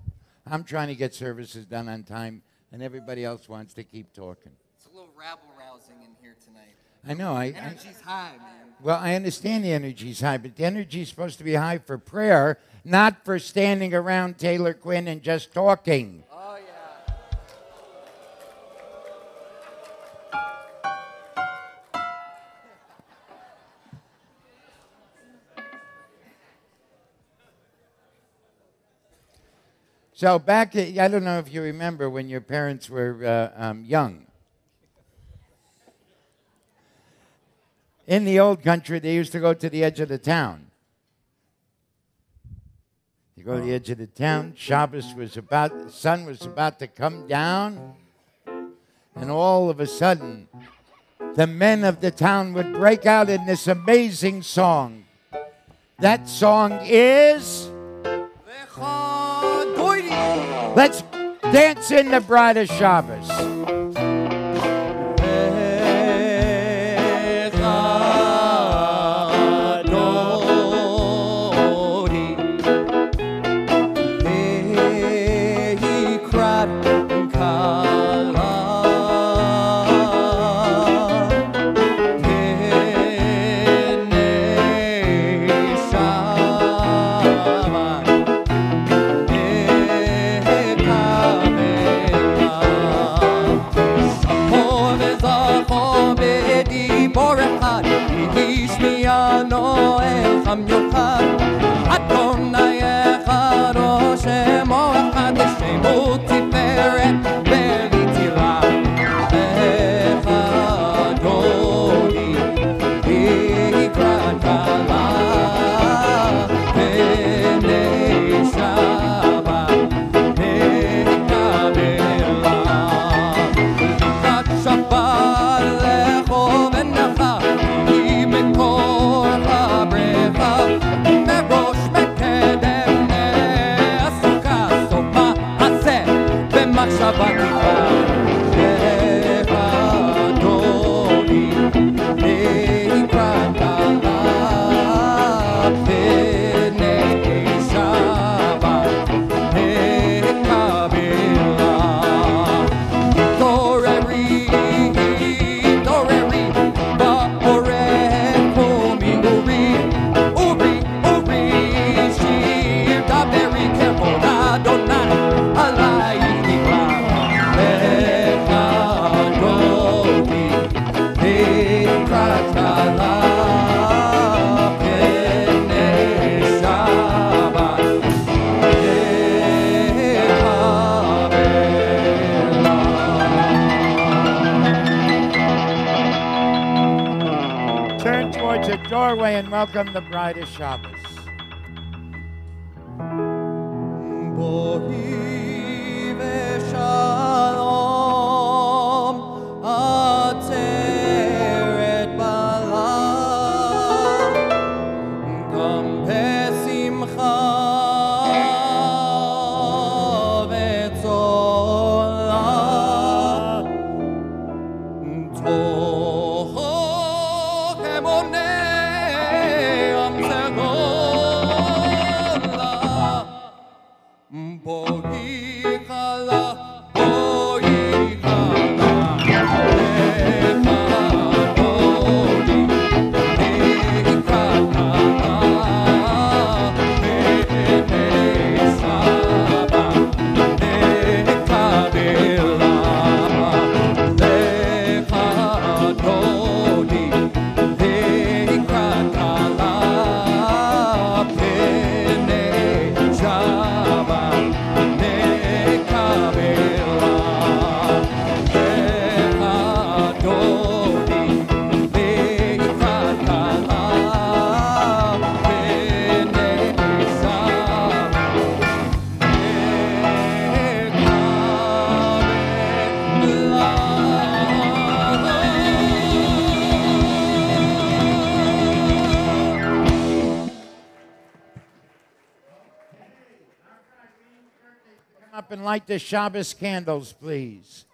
I'm trying to get services done on time, and everybody else wants to keep talking. It's a little rabble-rousing in here tonight. I know. Energy's high, man. Well, I understand the energy's high, but the energy's supposed to be high for prayer, not for standing around Taylor Quinn and just talking. Oh, yeah. So back, I don't know if you remember when your parents were young. In the old country, they used to go to the edge of the town. You go to the edge of the town, Shabbos was about, the sun was about to come down, and all of a sudden, the men of the town would break out in this amazing song. That song is... Let's dance in the Bride of Shabbos. Am yochad Adonai echad Oshem Turn towards a doorway and welcome the bride of Shabbos. Up and light the Shabbos candles, please.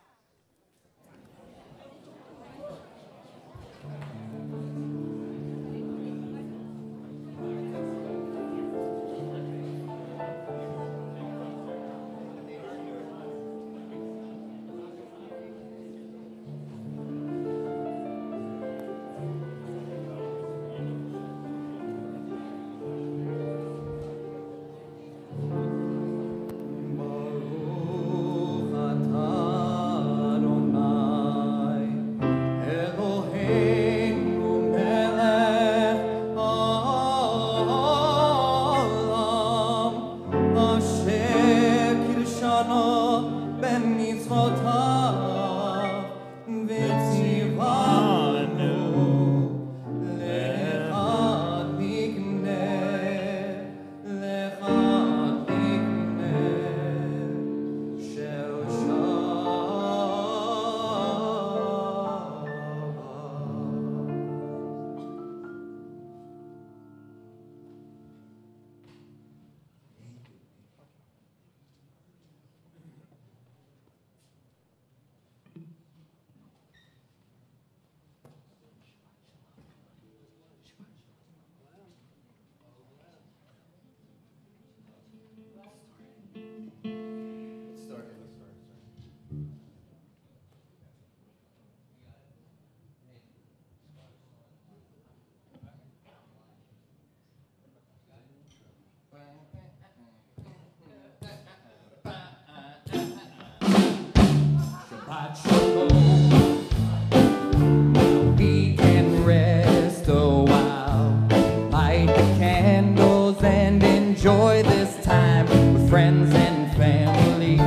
We can rest a while, light the candles and enjoy this time with friends and family.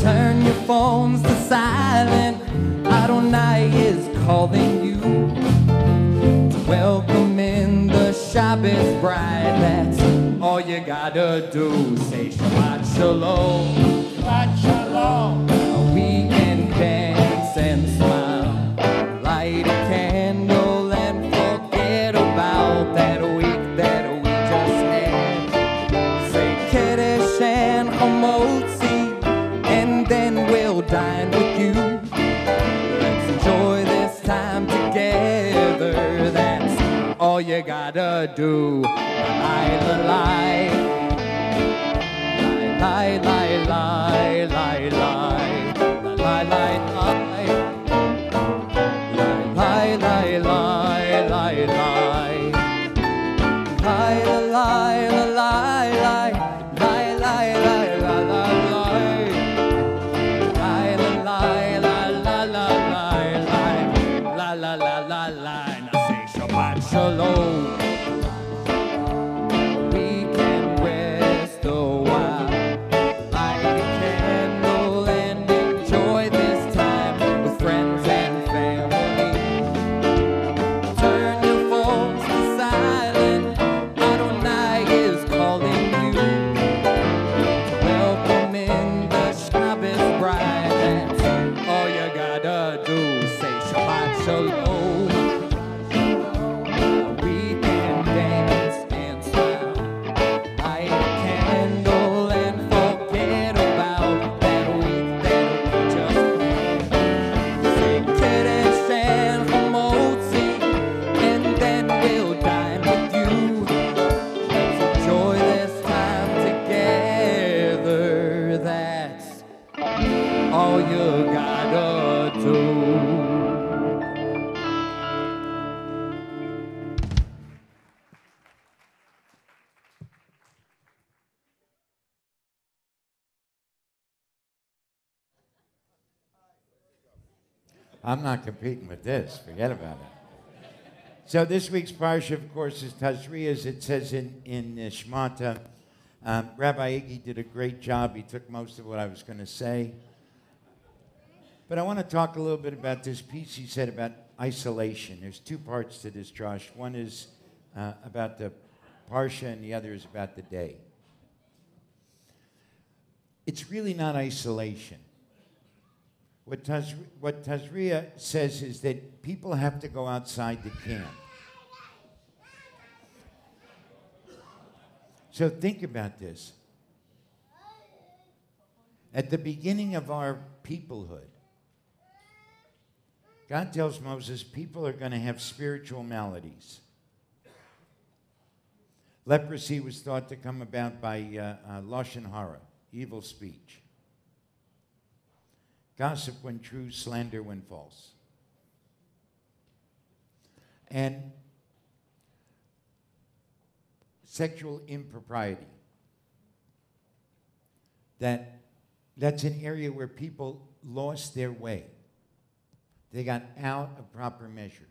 Turn your phones to silent, Adonai is calling you to welcome in the Shabbos bride. That's all you gotta do, say Shabbat Shalom. Shabbat Shalom. We can dance and smile, light a candle and forget about that week that we just had. Say Kiddush and Hamotzi and dine with you. Let's enjoy this time together. That's all you gotta do. Lie, lie, lie, lie, lie, lie, lie, lie, lie, lie, lie, lie, lie, lie, lie, lie, lie. Lie, lie, lie, lie, lie, lie, lie, lie, lie, lie. Lie, lie, lie, lie, lie, lie, lie, lie, lie, lie, lie. Now say Shabbat Shalom. We can rest a while, light a candle and enjoy this time with friends and family. Turn your phones to silent. Adonai is calling you to welcome in the Shabbat bride. That's all you gotta do. Say Shabbat Shalom. We can dance and smile, light a candle and forget about that week that we just had. Say Kiddush and Hamotzi, and then we'll dine with you. Let's enjoy this time together. That's all you gotta do. I'm not competing with this. Forget about it. So this week's parsha, of course, is Tazria, as it says in Shmata. Rabbi Iggy did a great job. He took most of what I was going to say. But I want to talk a little bit about this piece he said about isolation. There's two parts to this, Josh. One is about the parsha, and the other is about the day. It's really not isolation. What Tazria says is that people have to go outside the camp. So think about this. At the beginning of our peoplehood, God tells Moses people are going to have spiritual maladies. Leprosy was thought to come about by lashon hara, evil speech. Gossip when true, slander when false. And sexual impropriety. That's an area where people lost their way. They got out of proper measure.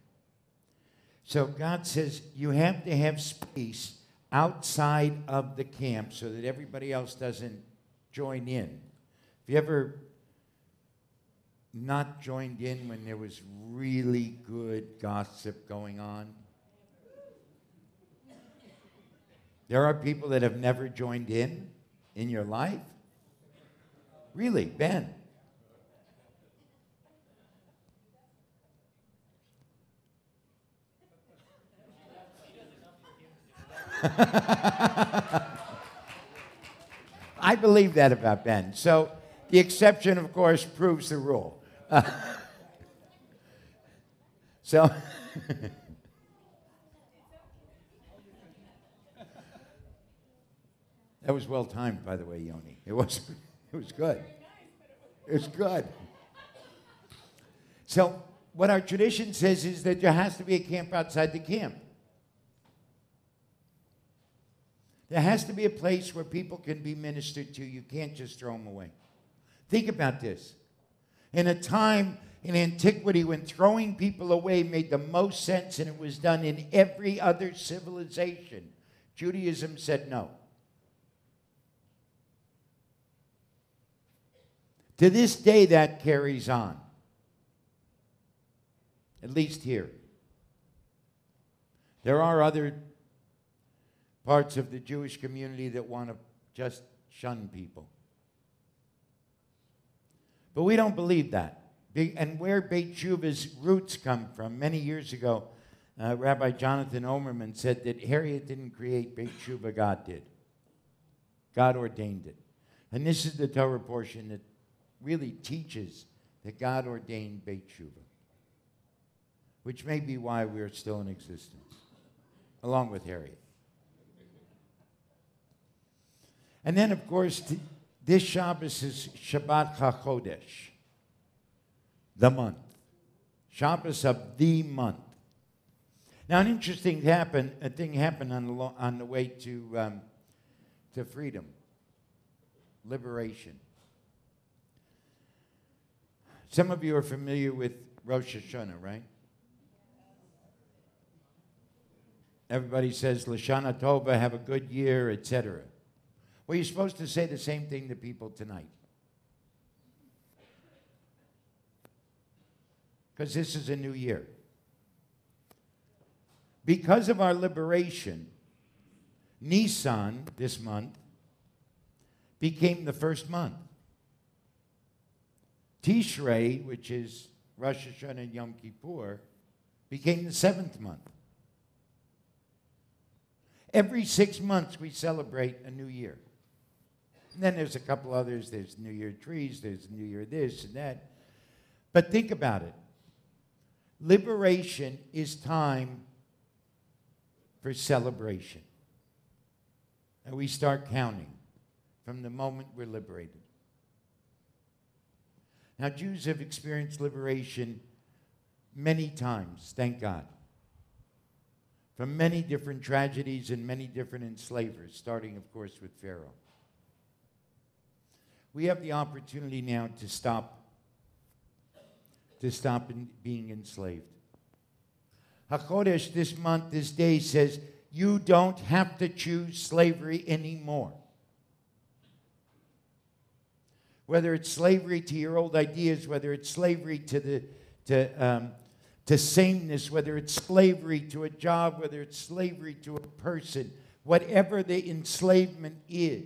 So God says you have to have space outside of the camp so that everybody else doesn't join in. Have you ever not joined in when there was really good gossip going on? There are people that have never joined in your life? Really, Ben? I believe that about Ben. So the exception, of course, proves the rule. So that was well timed, by the way, Yoni. It was good. It was good. So what our tradition says is that there has to be a camp outside the camp. There has to be a place where people can be ministered to. You can't just throw them away. Think about this. In a time in antiquity when throwing people away made the most sense and it was done in every other civilization, Judaism said no. To this day, that carries on. At least here. There are other parts of the Jewish community that want to just shun people. But we don't believe that. And where Beit Shuvah's roots come from, many years ago, Rabbi Jonathan Omerman said that Harriet didn't create Beit Shuvah, God did. God ordained it. And this is the Torah portion that really teaches that God ordained Beit Shuvah, which may be why we are still in existence, along with Harriet. And then, of course, this Shabbos is Shabbat HaChodesh, the month. Shabbos of the month. Now, an interesting thing happened on the way to freedom, liberation. Some of you are familiar with Rosh Hashanah, right? Everybody says, Lashana Tova, have a good year, etc. Well, you're supposed to say the same thing to people tonight. Because this is a new year. Because of our liberation, Nisan, this month, became the first month. Tishrei, which is Rosh Hashanah and Yom Kippur, became the 7th month. Every 6 months we celebrate a new year. And then there's a couple others. There's New Year trees, there's New Year this and that. But think about it. Liberation is time for celebration. And we start counting from the moment we're liberated. Now, Jews have experienced liberation many times, thank God, from many different tragedies and many different enslavers, starting, of course, with Pharaoh. We have the opportunity now to stop being enslaved. HaChodesh, this month, this day, says, you don't have to choose slavery anymore. Whether it's slavery to your old ideas, whether it's slavery to sameness, whether it's slavery to a job, whether it's slavery to a person, whatever the enslavement is,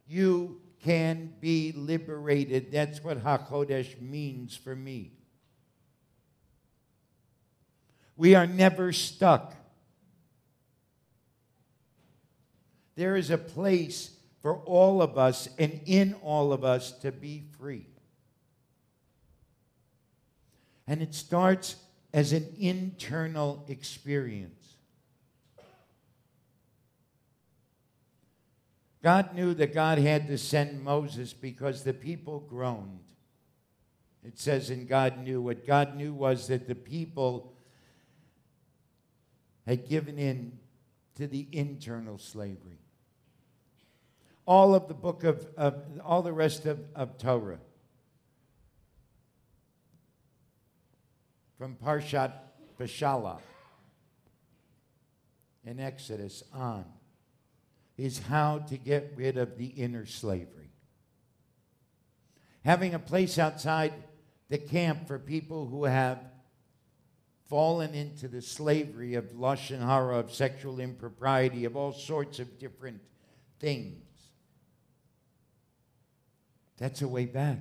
you can be liberated. That's what HaChodesh means for me. We are never stuck. There is a place for all of us and in all of us to be free. And it starts as an internal experience. God knew that God had to send Moses because the people groaned. It says, and God knew. What God knew was that the people had given in to the internal slavery. All of the book all the rest of Torah, from Parshat Beshalach in Exodus on, is how to get rid of the inner slavery. Having a place outside the camp for people who have fallen into the slavery of lashon hara, of sexual impropriety, of all sorts of different things. That's a way back.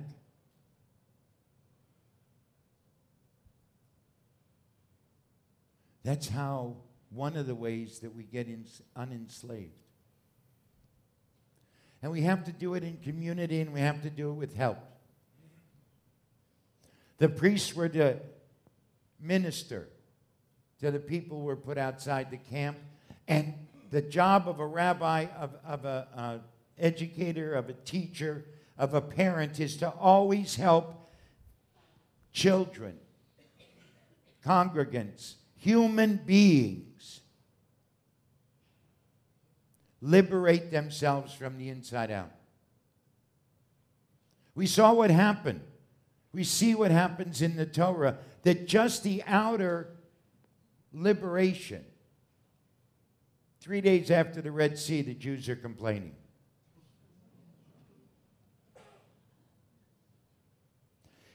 That's how, one of the ways that we get unenslaved. And we have to do it in community, and we have to do it with help. The priests were to minister to the people who were put outside the camp, and the job of a rabbi, of an educator, of a teacher, of a parent is to always help children, congregants, human beings liberate themselves from the inside out. We saw what happened. We see what happens in the Torah, that just the outer liberation, 3 days after the Red Sea, the Jews are complaining.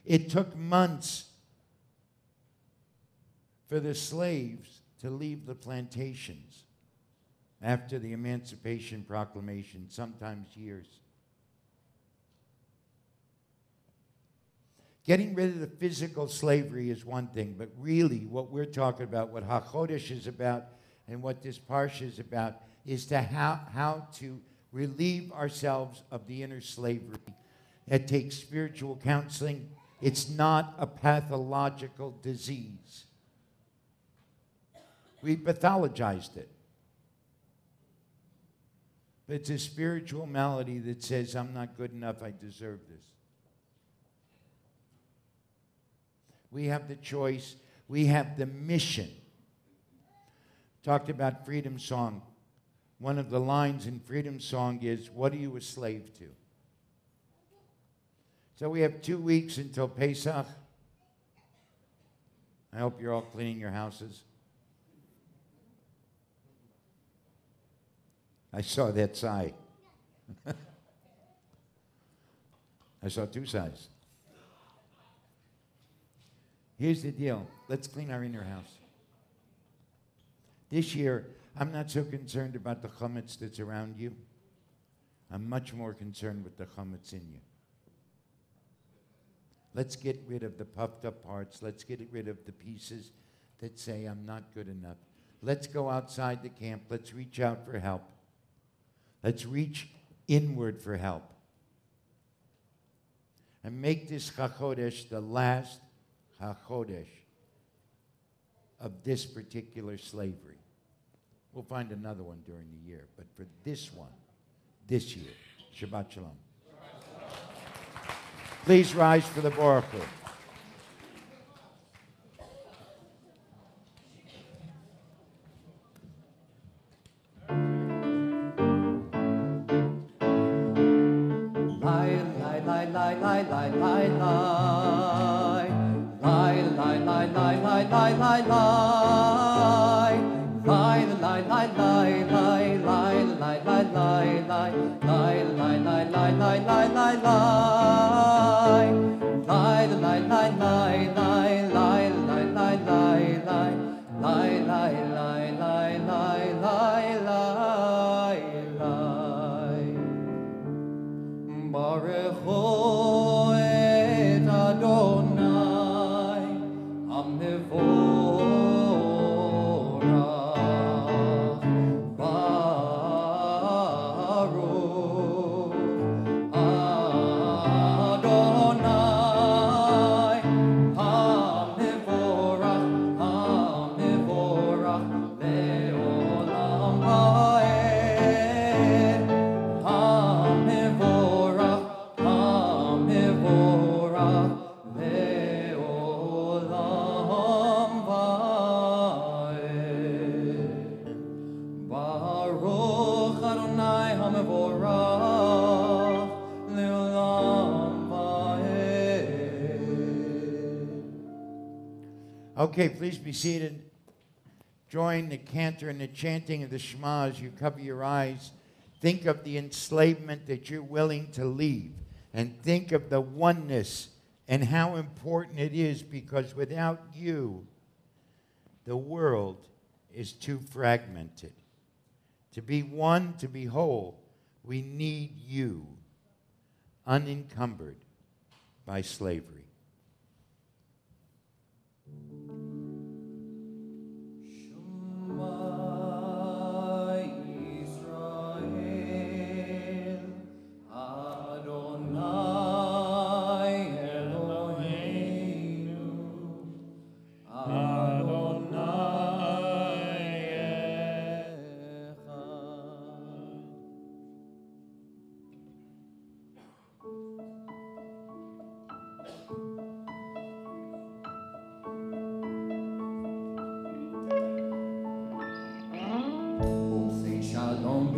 It took months for the slaves to leave the plantations after the Emancipation Proclamation, sometimes years. Getting rid of the physical slavery is one thing, but really what we're talking about, what HaChodesh is about, and what this Parsha is about, is to how to relieve ourselves of the inner slavery that takes spiritual counseling. It's not a pathological disease. We pathologized it. But it's a spiritual malady that says, I'm not good enough, I deserve this. We have the choice. We have the mission. Talked about Freedom Song. One of the lines in Freedom Song is, what are you a slave to? So we have 2 weeks until Pesach. I hope you're all cleaning your houses. I saw that sigh. I saw 2 sighs. Here's the deal. Let's clean our inner house. This year, I'm not so concerned about the chametz that's around you. I'm much more concerned with the chametz in you. Let's get rid of the puffed up parts. Let's get rid of the pieces that say I'm not good enough. Let's go outside the camp. Let's reach out for help. Let's reach inward for help. And make this HaChodesh the last HaChodesh of this particular slavery. We'll find another one during the year, but for this one, this year, Shabbat Shalom. Please rise for the Baruch Hu. Okay, please be seated. Join the cantor in the chanting of the Shema as you cover your eyes. Think of the enslavement that you're willing to leave. And think of the oneness and how important it is, because without you, the world is too fragmented. To be one, to be whole, we need you, unencumbered by slavery. Shalom.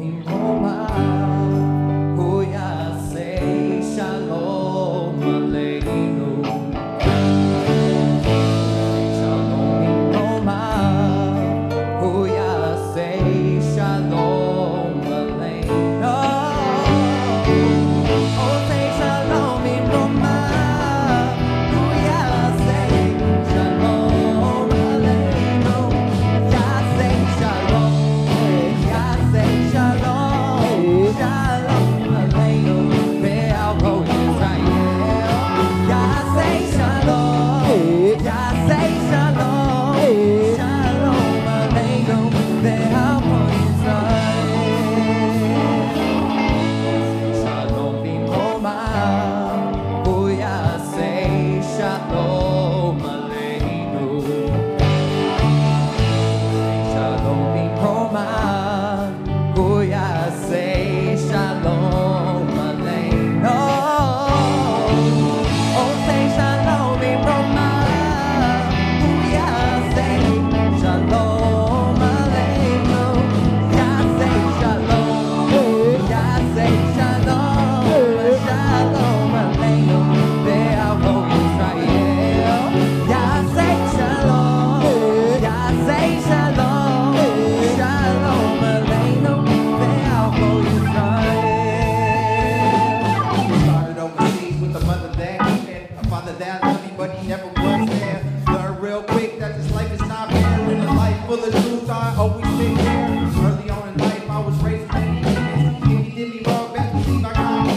father that loved me, but he never was there. Learn real quick that this life is not fair. In a life full of truth, I always take care. Early on in life, I was raised by demons. If he did me wrong, best believe I got it.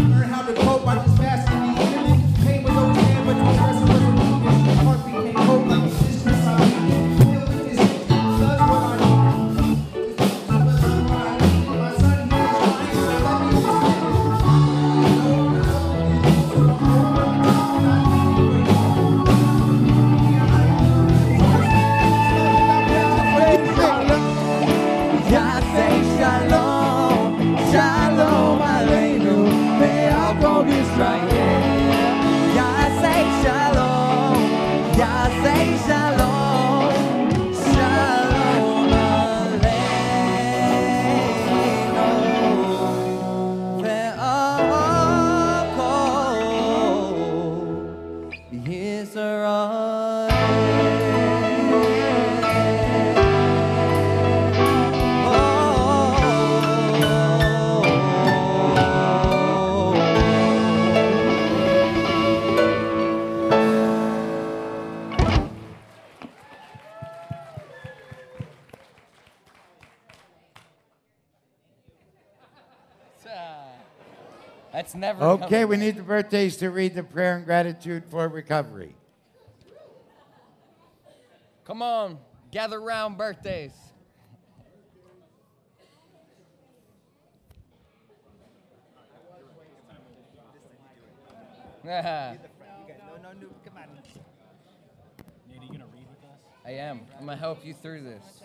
Learn how to cope by just fasting the enemy. Pain was always there, but the stress was a weakness. My heart became cold like resistance. I feel with this does what I need. My son, he is trying to let me Shalom, shalom aleinu, may all go Israel. Yah say shalom, Yah say shalom, shalom aleinu, ve'al kol Yisrael. That's never Okay, coming we back. need the birthdays to read the prayer and gratitude for recovery. Come on, gather round birthdays. I am. I'm gonna help you through this.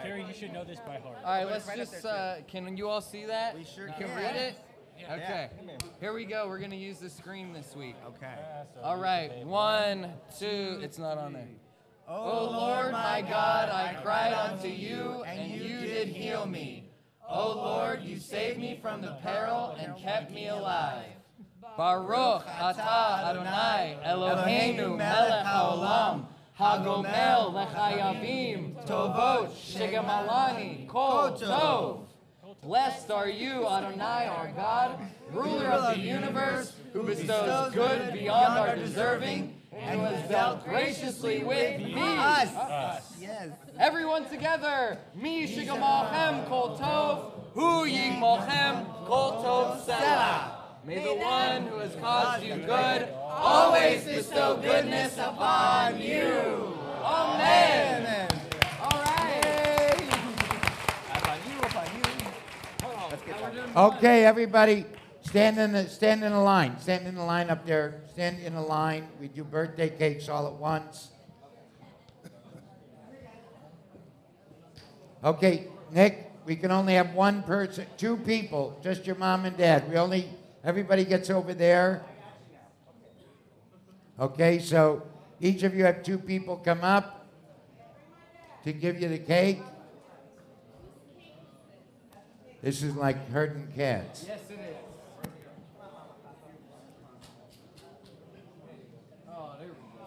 Carrie, you should know this by heart. All right, let's just. Can you all see that? We sure can. Read it. Okay. Here we go. We're gonna use the screen this week. Okay. All right. 1, 2. It's not on there. O Lord, my God, I cried unto you, and you did heal me. O Lord, you saved me from the peril and kept me alive. Baruch atah Adonai Eloheinu melech haolam, hagomel lechayavim tovot shegamalani kol tov. Blessed are you, Adonai, our God, ruler of the universe, who bestows good beyond our deserving, and who has dealt graciously with me. Us. Yes. Everyone together. Mi shigamachem kol tov, hu yigmochem kol tov selah. May the one who has caused you good always bestow goodness upon you. Amen. All right. Okay, everybody, stand in a line. Stand in a line up there. Stand in a line. We do birthday cakes all at once. Okay, Nick, we can only have one person, 2 people, just your mom and dad. Everybody gets over there. Okay, so each of you have 2 people come up to give you the cake. This is like herding cats. Yes, it is. Oh, there we go.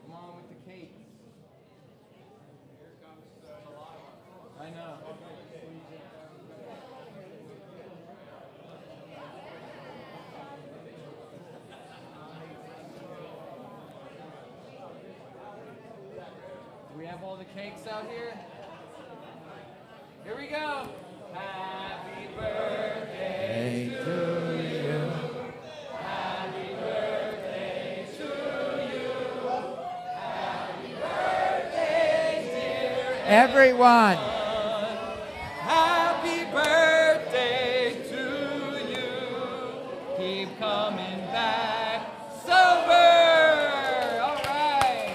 Come on with the cake. I know. Do we have all the cakes out here? Here we go. Happy birthday to you. Happy birthday to you. Happy birthday, dear Everyone. Happy birthday to you. Keep coming back sober. All right.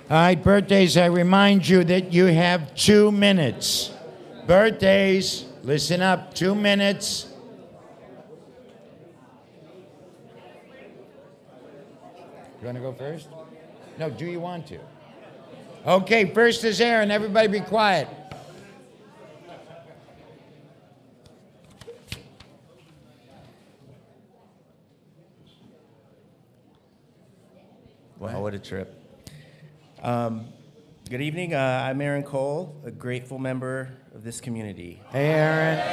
All right, birthdays, I remind you that you have 2 minutes. Birthdays, listen up, 2 minutes. You want to go first? No, do you want to? Okay, first is Aaron. Everybody be quiet. Wow, what a trip. Good evening. I'm Aaron Cole, a grateful member of this community. Hey, Aaron.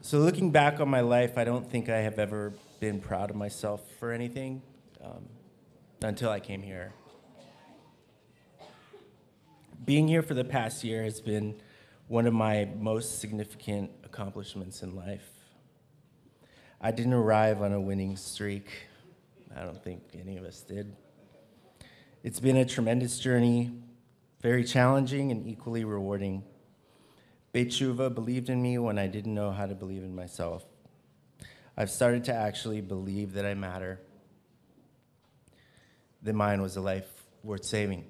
So looking back on my life, I don't think I have ever been proud of myself for anything until I came here. Being here for the past year has been one of my most significant accomplishments in life. I didn't arrive on a winning streak. I don't think any of us did. It's been a tremendous journey, very challenging and equally rewarding. Beit Tshuva believed in me when I didn't know how to believe in myself. I've started to actually believe that I matter, that mine was a life worth saving.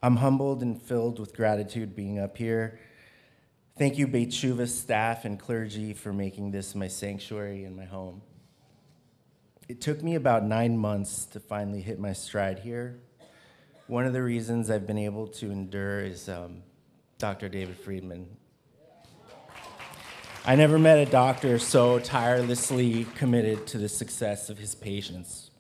I'm humbled and filled with gratitude being up here. Thank you, Beit Tshuva staff and clergy, for making this my sanctuary and my home. It took me about 9 months to finally hit my stride here. One of the reasons I've been able to endure is Dr. David Friedman. I never met a doctor so tirelessly committed to the success of his patients.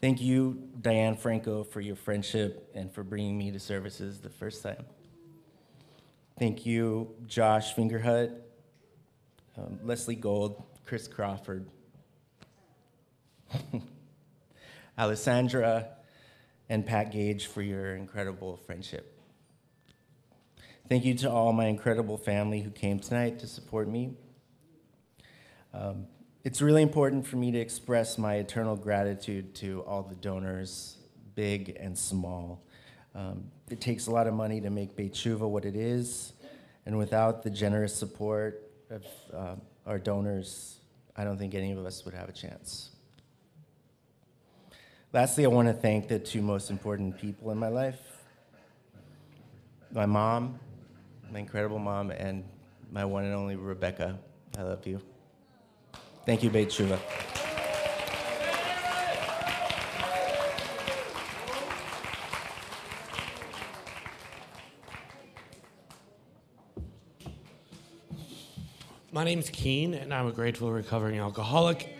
Thank you, Diane Franco, for your friendship and for bringing me to services the first time. Thank you, Josh Fingerhut, Leslie Gold, Chris Crawford, Alessandra, and Pat Gage for your incredible friendship. Thank you to all my incredible family who came tonight to support me. It's really important for me to express my eternal gratitude to all the donors, big and small. It takes a lot of money to make Beit Tshuva what it is, and without the generous support of our donors, I don't think any of us would have a chance. Lastly, I want to thank the two most important people in my life, my mom, my incredible mom, and my one and only Rebecca. I love you. Thank you, Beit Tshuva. My name's Keen, and I'm a grateful recovering alcoholic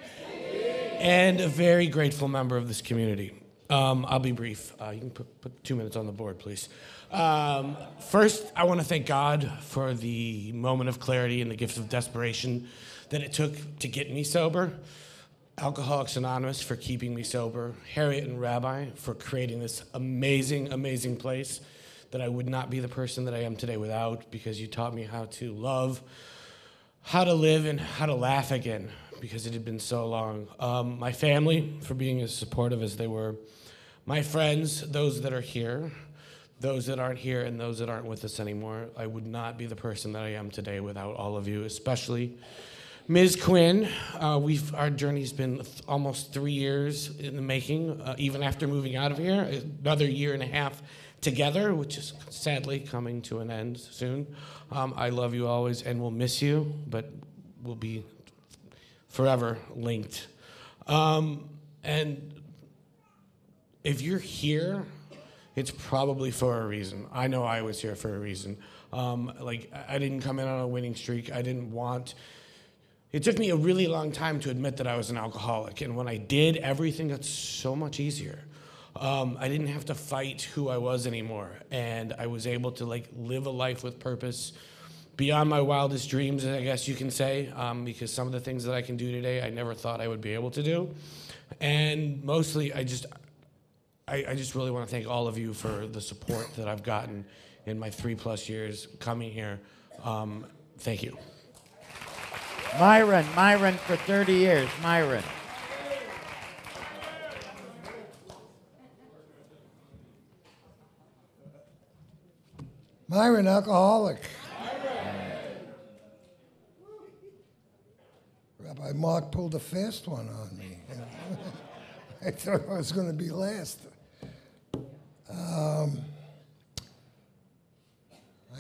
and a very grateful member of this community. I'll be brief. You can put 2 minutes on the board, please. First, I want to thank God for the moment of clarity and the gift of desperation that it took to get me sober. Alcoholics Anonymous for keeping me sober. Harriet and Rabbi for creating this amazing, amazing place that I would not be the person that I am today without, because you taught me how to love, how to live, and how to laugh again, because it had been so long. My family for being as supportive as they were. My friends, those that are here, those that aren't here, and those that aren't with us anymore. I would not be the person that I am today without all of you, especially Ms. Quinn. Our journey's been almost 3 years in the making, even after moving out of here, another year and a half together, which is sadly coming to an end soon. I love you always and will miss you, but we'll be forever linked. And if you're here, it's probably for a reason. I know I was here for a reason. I didn't come in on a winning streak. It took me a really long time to admit that I was an alcoholic. And when I did, everything got so much easier. I didn't have to fight who I was anymore. And I was able to live a life with purpose beyond my wildest dreams, I guess you can say, because some of the things that I can do today, I never thought I would be able to do. And mostly, I just really want to thank all of you for the support that I've gotten in my 3+ years coming here. Thank you. Myron for 30 years, Myron. Myron, alcoholic. Rabbi Mark pulled a fast one on me. I thought I was going to be last. I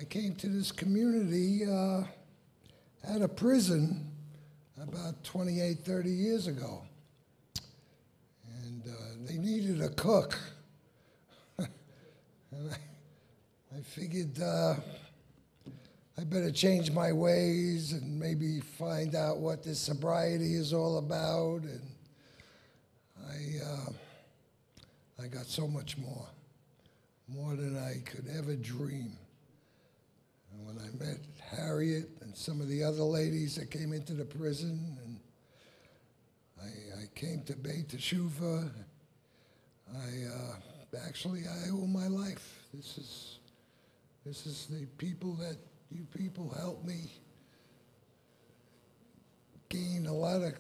came to this community at a prison about 28, 30 years ago. And they needed a cook. And I figured I better change my ways and maybe find out what this sobriety is all about. And I got so much more than I could ever dream. And when I met Harriet and some of the other ladies that came into the prison, and I came to Beit Teshuvah, I owe my life. This is the people that you people helped me gain a lot of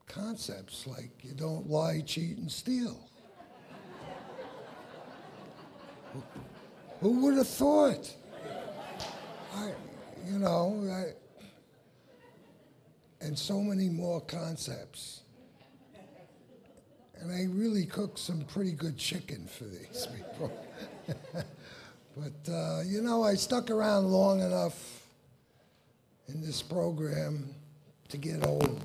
concepts, like you don't lie, cheat, and steal. Who would have thought? And so many more concepts. And I really cooked some pretty good chicken for these people. But, I stuck around long enough in this program to get old.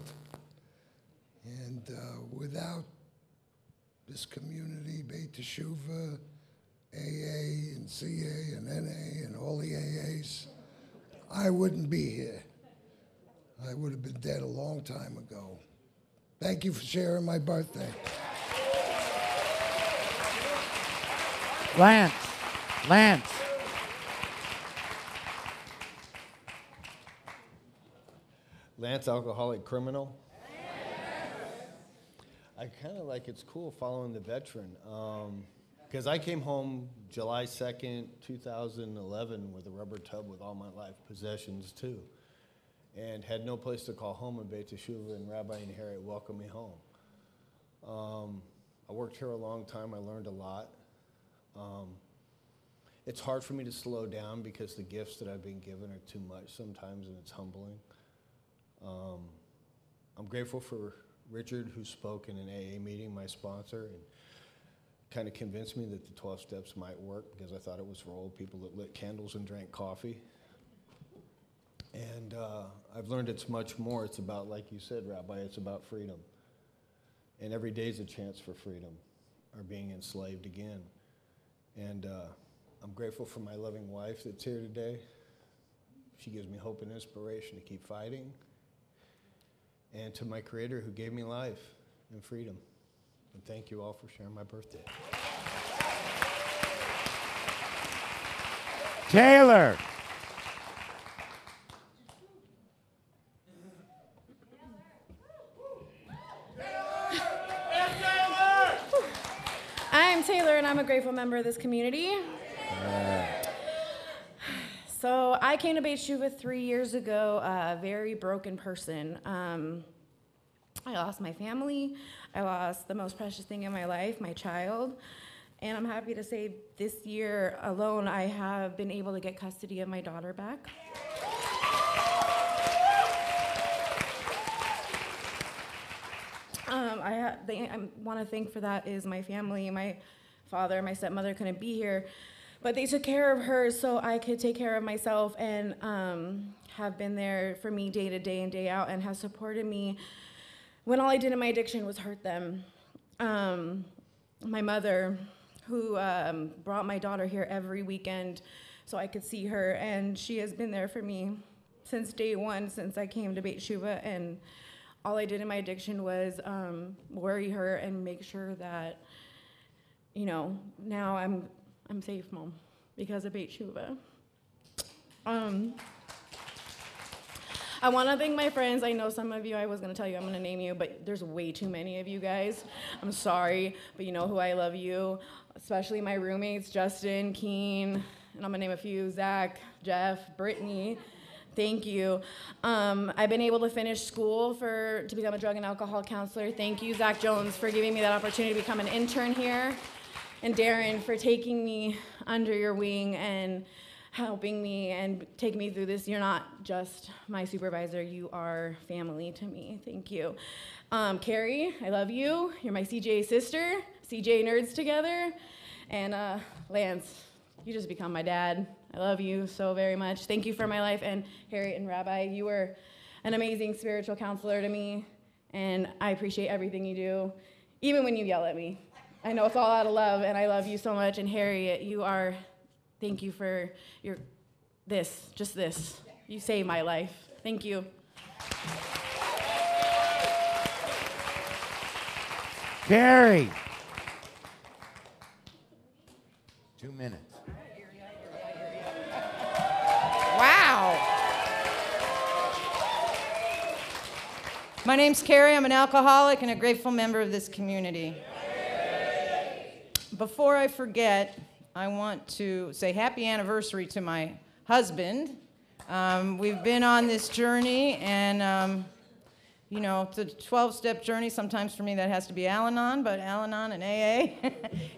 And without this community, Beit Teshuvah, AA and CA and NA and all the AAs, I wouldn't be here. I would have been dead a long time ago. Thank you for sharing my birthday. Lance. Lance, alcoholic criminal. I kind of like it's cool following the veteran. Because I came home July 2nd, 2011 with a rubber tub with all my life possessions too. And had no place to call home in Beit Teshuvah, and Rabbi and Harriet welcomed me home. I worked here a long time, I learned a lot. It's hard for me to slow down because the gifts that I've been given are too much sometimes, and it's humbling. I'm grateful for Richard, who spoke in an AA meeting, my sponsor, and kind of convinced me that the 12 steps might work, because I thought it was for old people that lit candles and drank coffee. And I've learned it's much more. It's about, like you said, Rabbi, it's about freedom. And every day is a chance for freedom, or being enslaved again. And I'm grateful for my loving wife that's here today. She gives me hope and inspiration to keep fighting. And to my Creator, who gave me life and freedom. And thank you all for sharing my birthday. Taylor. I'm Taylor, and I'm a grateful member of this community. So I came to Beit Teshuvah 3 years ago, a very broken person. I lost my family. I lost the most precious thing in my life, my child. And I'm happy to say this year alone, I have been able to get custody of my daughter back. I want to thank for that is my family. My father, my stepmother couldn't be here, but they took care of her so I could take care of myself, and have been there for me day to day and day out, and have supported me when all I did in my addiction was hurt them. My mother, who brought my daughter here every weekend so I could see her, and she has been there for me since day one, since I came to Beit Teshuvah, and all I did in my addiction was worry her and make sure that, now I'm safe, Mom, because of Beit Teshuvah. I want to thank my friends. I know some of you, I was going to tell you I'm going to name you, but there's way too many of you guys. I'm sorry, but you know who I love you, especially my roommates, Justin, Keen, and I'm going to name a few, Zach, Jeff, Brittany. Thank you. I've been able to finish school to become a drug and alcohol counselor. Thank you, Zach Jones, for giving me that opportunity to become an intern here, and Darren for taking me under your wing and helping me and taking me through this. You're not just my supervisor, you are family to me. Thank you. Carrie, I love you. You're my CJ sister, CJ nerds together. And Lance, you just become my dad. I love you so very much. Thank you for my life. And Harriet and Rabbi, you were an amazing spiritual counselor to me, and I appreciate everything you do, even when you yell at me. I know it's all out of love, and I love you so much. And Harriet, thank you for just this. You saved my life. Thank you. Carrie. 2 minutes. Wow. My name's Carrie. I'm an alcoholic and a grateful member of this community. Before I forget, I want to say happy anniversary to my husband. We've been on this journey, and you know, it's a 12-step journey. Sometimes for me that has to be Al-Anon, but Al-Anon and AA.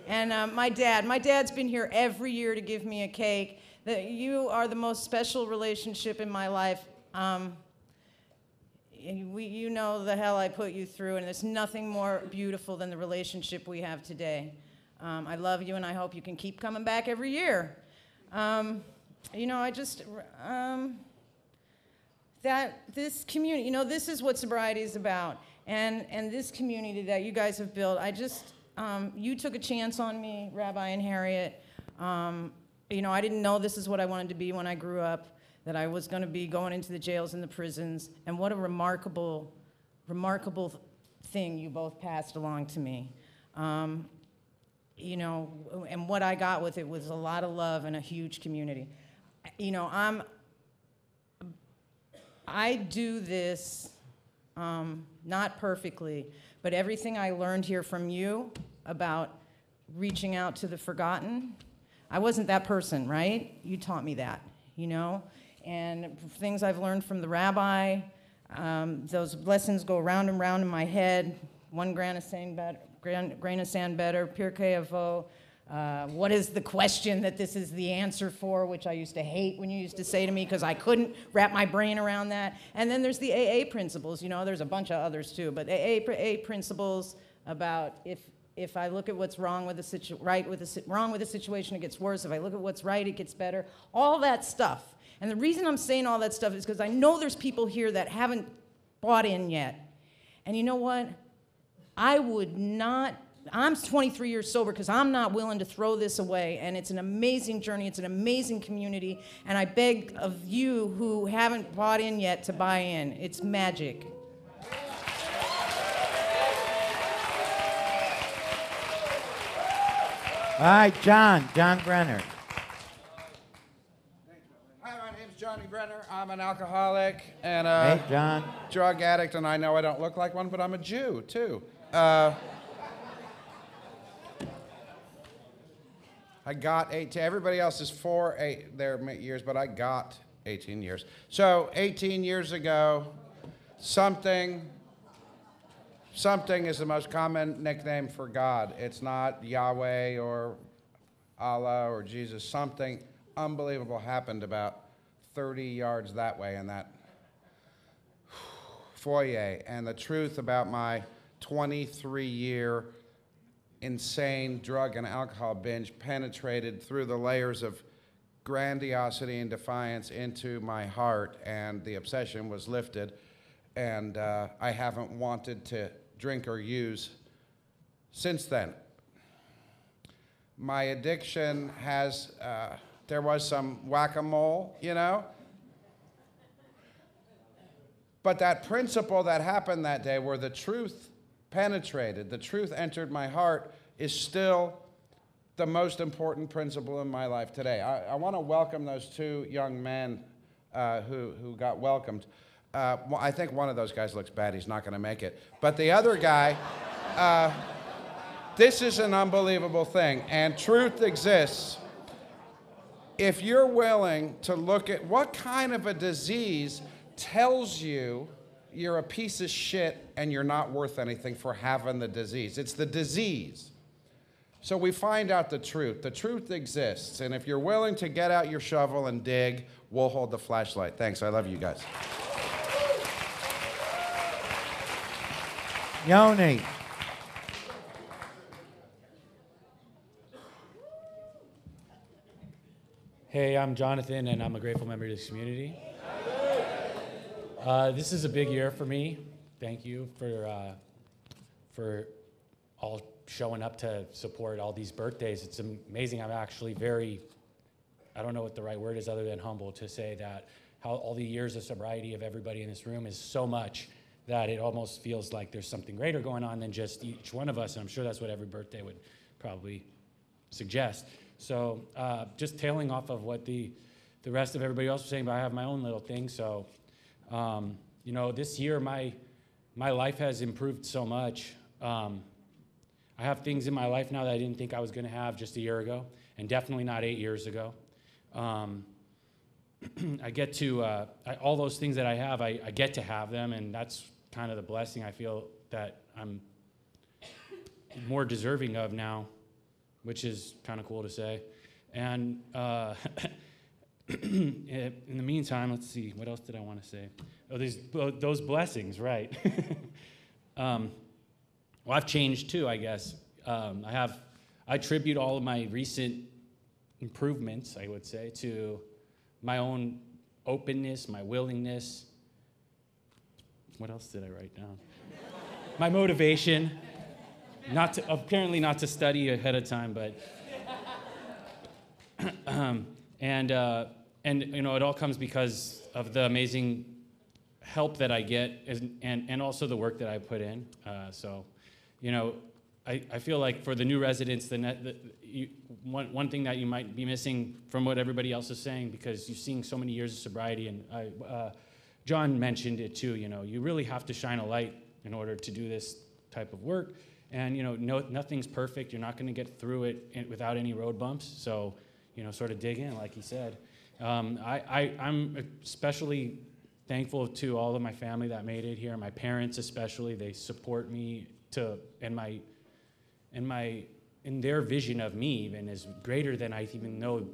And my dad's been here every year to give me a cake. You are the most special relationship in my life. You know the hell I put you through, and there's nothing more beautiful than the relationship we have today. I love you, and I hope you can keep coming back every year. You know, that this community, you know, this is what sobriety is about. And this community that you guys have built, you took a chance on me, Rabbi and Harriet. You know, I didn't know this is what I wanted to be when I grew up, that I was going to be going into the jails and the prisons. And what a remarkable, remarkable thing you both passed along to me. You know, and what I got with it was a lot of love and a huge community. You know, I do this not perfectly, but everything I learned here from you about reaching out to the forgotten, I wasn't that person, right? You taught me that, you know? And things I've learned from the rabbi, those lessons go round and round in my head. One grain of sand better, Pirkei Avot. What is the question that this is the answer for, which I used to hate when you used to say to me because I couldn't wrap my brain around that. And then there's the AA principles. You know, there's a bunch of others too, but AA principles about if I look at what's wrong with the situation, it gets worse. If I look at what's right, it gets better. All that stuff. And the reason I'm saying all that stuff is because I know there's people here that haven't bought in yet. And you know what? I'm 23 years sober because I'm not willing to throw this away, and it's an amazing journey, it's an amazing community, and I beg of you who haven't bought in yet to buy in. It's magic. All right, John Brenner. Hi, my name's Johnny Brenner. I'm an alcoholic and Hey, John. drug addict, and I know I don't look like one, but I'm a Jew, too. I got 18. Everybody else is their years, but I got 18 years. So 18 years ago, something is the most common nickname for God. It's not Yahweh or Allah or Jesus. Something unbelievable happened about 30 yards that way in that foyer. And the truth about my 23-year insane drug and alcohol binge penetrated through the layers of grandiosity and defiance into my heart, and the obsession was lifted, and I haven't wanted to drink or use since then. My addiction has, there was some whack-a-mole, you know? But that principle that happened that day where the truth penetrated, the truth entered my heart, is still the most important principle in my life today. I want to welcome those two young men who got welcomed. Well, I think one of those guys looks bad. He's not going to make it. But the other guy, this is an unbelievable thing, and truth exists. If you're willing to look at what kind of a disease tells you you're a piece of shit and you're not worth anything for having the disease. It's the disease. So we find out the truth. The truth exists. And if you're willing to get out your shovel and dig, we'll hold the flashlight. Thanks. I love you guys. Yoni. Hey, I'm Jonathan, and I'm a grateful member of this community. This is a big year for me. Thank you for all showing up to support all these birthdays. It's amazing. I'm actually very I don't know what the right word is other than humble to say that how all the years of sobriety of everybody in this room is so much that it almost feels like there's something greater going on than just each one of us. And I'm sure that's what every birthday would probably suggest. So just tailing off of what the rest of everybody else was saying, but I have my own little thing. So, you know, this year my life has improved so much. I have things in my life now that I didn't think I was going to have just a year ago, and definitely not 8 years ago. I get to, all those things that I have, I get to have them, and that's kind of the blessing I feel that I'm more deserving of now, which is kind of cool to say. And in the meantime, let's see, what else did I want to say? Oh, those blessings, right. Well, I've changed too, I guess. I attribute all of my recent improvements, I would say, to my own openness, my willingness. What else did I write down? My motivation, apparently not to study ahead of time, but and you know, it all comes because of the amazing help that I get, and also the work that I put in. So, you know, I feel like for the new residents, one thing that you might be missing from what everybody else is saying, because you're seeing so many years of sobriety, and John mentioned it too, you know, you really have to shine a light in order to do this type of work. And, you know, nothing's perfect. You're not going to get through it without any road bumps. So, you know, sort of dig in, like he said. I'm especially thankful to all of my family that made it here. My parents especially, they support me in their vision of me even is greater than I even know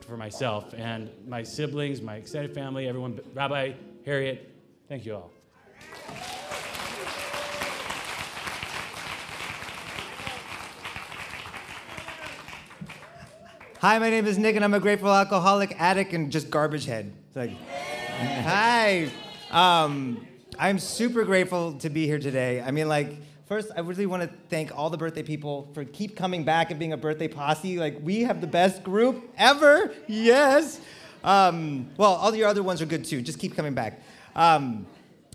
for myself. And my siblings, my extended family, everyone, Rabbi, Harriet, thank you all. Hi, my name is Nick, and I'm a grateful alcoholic, addict, and just garbage head. It's like, hi. I'm super grateful to be here today. I mean, like, first, I really want to thank all the birthday people for keep coming back and being a birthday posse. Like, we have the best group ever. Yes. Well, all your other ones are good too. Just keep coming back.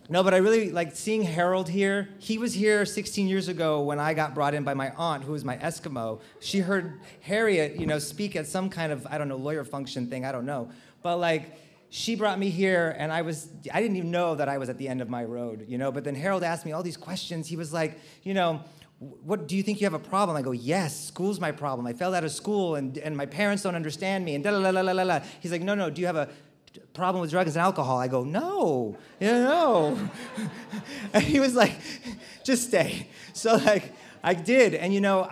No, but I really like seeing Harold here. He was here 16 years ago when I got brought in by my aunt, who was my Eskimo. She heard Harriet, you know, speak at some kind of, I don't know, lawyer function thing, I don't know. But like, she brought me here, and I didn't even know that I was at the end of my road, you know? But then Harold asked me all these questions. He was like, you know, what, do you think you have a problem? I go, yes, school's my problem. I failed out of school, and my parents don't understand me, and da-la-la-la-la-la. He's like, no, do you have a problem with drugs and alcohol? I go, no, no. And he was like, just stay. So like, I did, and you know,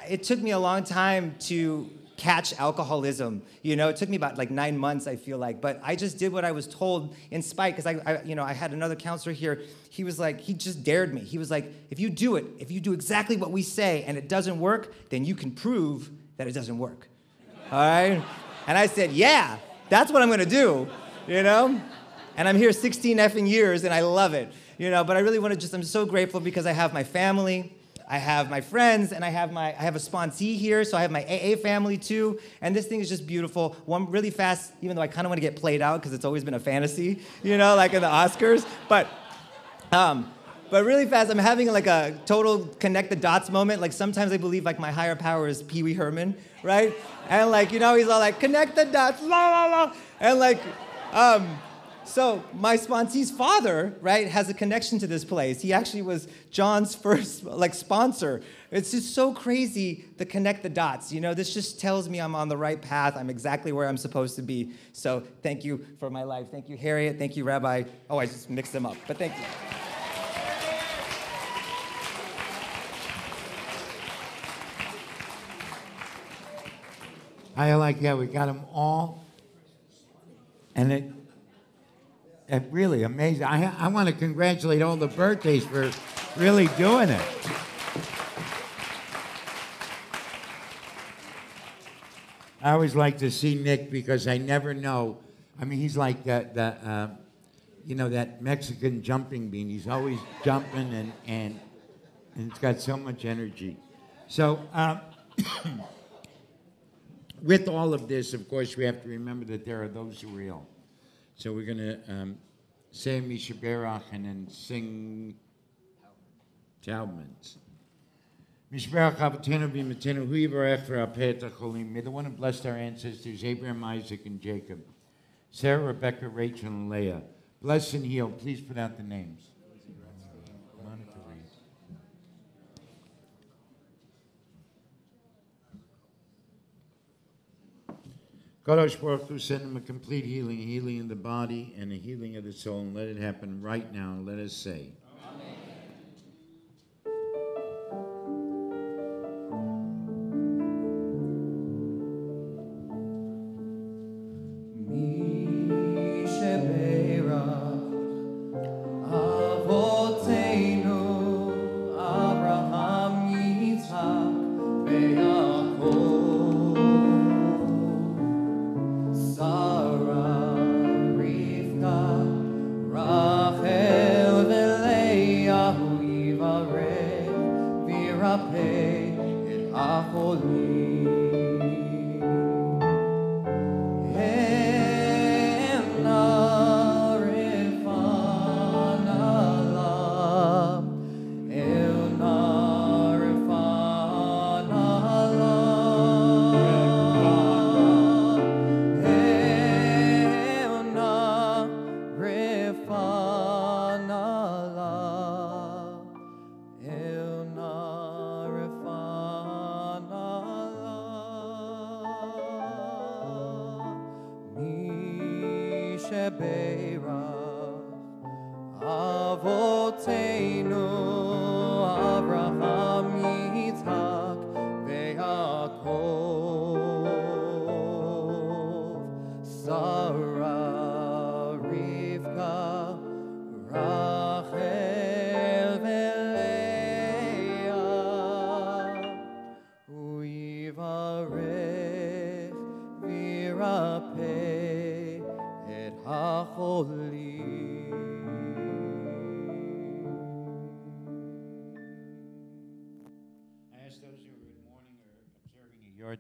it took me a long time to catch alcoholism. You know, it took me about like 9 months, I feel like, but I just did what I was told in spite, because I had another counselor here. He was like, he just dared me. He was like, if you do exactly what we say and it doesn't work, then you can prove that it doesn't work. All right? And I said, yeah, that's what I'm gonna do, you know? And I'm here 16 effing years and I love it, you know? But I really I'm so grateful because I have my family, I have my friends, and I have a sponsee here, so I have my AA family too, and this thing is just beautiful. One really fast, even though I kind of want to get played out because it's always been a fantasy, you know, like in the Oscars, but really fast, I'm having like a total connect the dots moment. Like sometimes I believe like my higher power is Pee Wee Herman, right? And like, you know, he's all like, connect the dots, la la la, and like, so my sponsee's father, right, has a connection to this place. He actually was John's first, like, sponsor. It's just so crazy to connect the dots. You know, this just tells me I'm on the right path. I'm exactly where I'm supposed to be. So thank you for my life. Thank you, Harriet. Thank you, Rabbi. Oh, I just mixed them up, but thank you. I like how we got them all, and it really amazing. I want to congratulate all the birthdays for really doing it. I always like to see Nick because I never know. I mean, he's like that Mexican jumping bean. He's always jumping and it's got so much energy. So with all of this, of course, we have to remember that there are those who are ill. So we're going to say Mishaberach and then sing Talmud's. Mishberach Avotenu V'Imatenu Hu Yivarech V'Rapeh Et HaCholim. May the one who blessed our ancestors, Abraham, Isaac, and Jacob, Sarah, Rebecca, Rachel, and Leah, bless and heal. Please put out the names. Monica read. Kadosh Baruch Hu, send him a complete healing, a healing of the body and a healing of the soul, and let it happen right now. Let us say.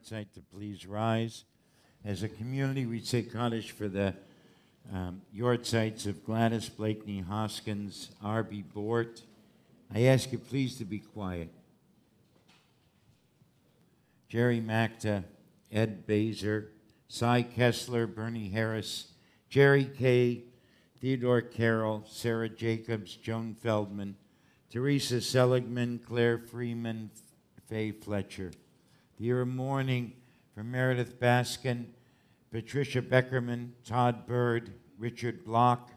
Site to please rise. As a community, we say Kaddish for the yard sites of Gladys Blakeney Hoskins, R.B. Bort. I ask you please to be quiet. Jerry Macta, Ed Bazer, Cy Kessler, Bernie Harris, Jerry Kay, Theodore Carroll, Sarah Jacobs, Joan Feldman, Teresa Seligman, Claire Freeman, Faye Fletcher. The year of mourning for Meredith Baskin, Patricia Beckerman, Todd Bird, Richard Block,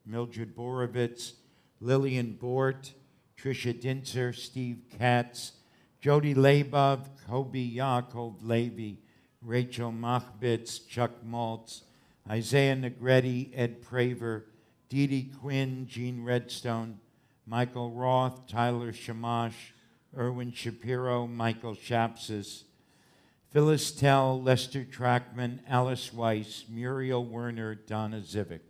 Mildred Borovitz, Lillian Bort, Tricia Dinser, Steve Katz, Jody Labov, Kobe Yaakov Levy, Rachel Machbitz, Chuck Maltz, Isaiah Negretti, Ed Praver, Dee Dee Quinn, Gene Redstone, Michael Roth, Tyler Shamash, Erwin Shapiro, Michael Shapsis, Phyllis Tell, Lester Trackman, Alice Weiss, Muriel Werner, Donna Zivick.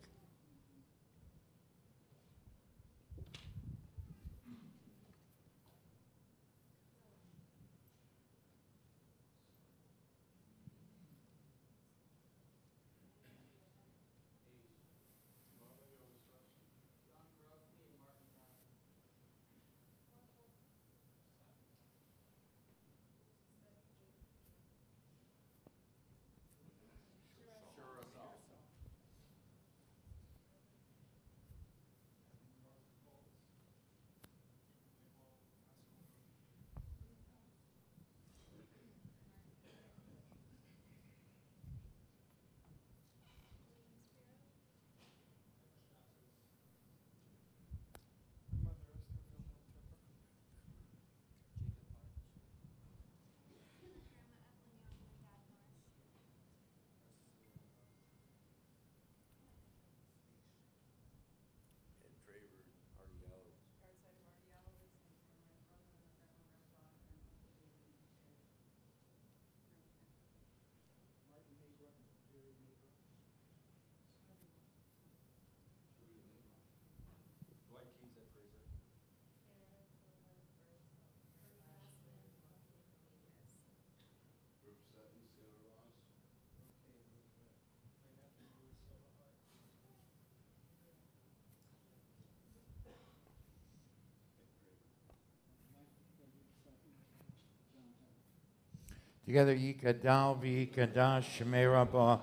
Together, Yikadal v'Yikadash Shemei Rabbah.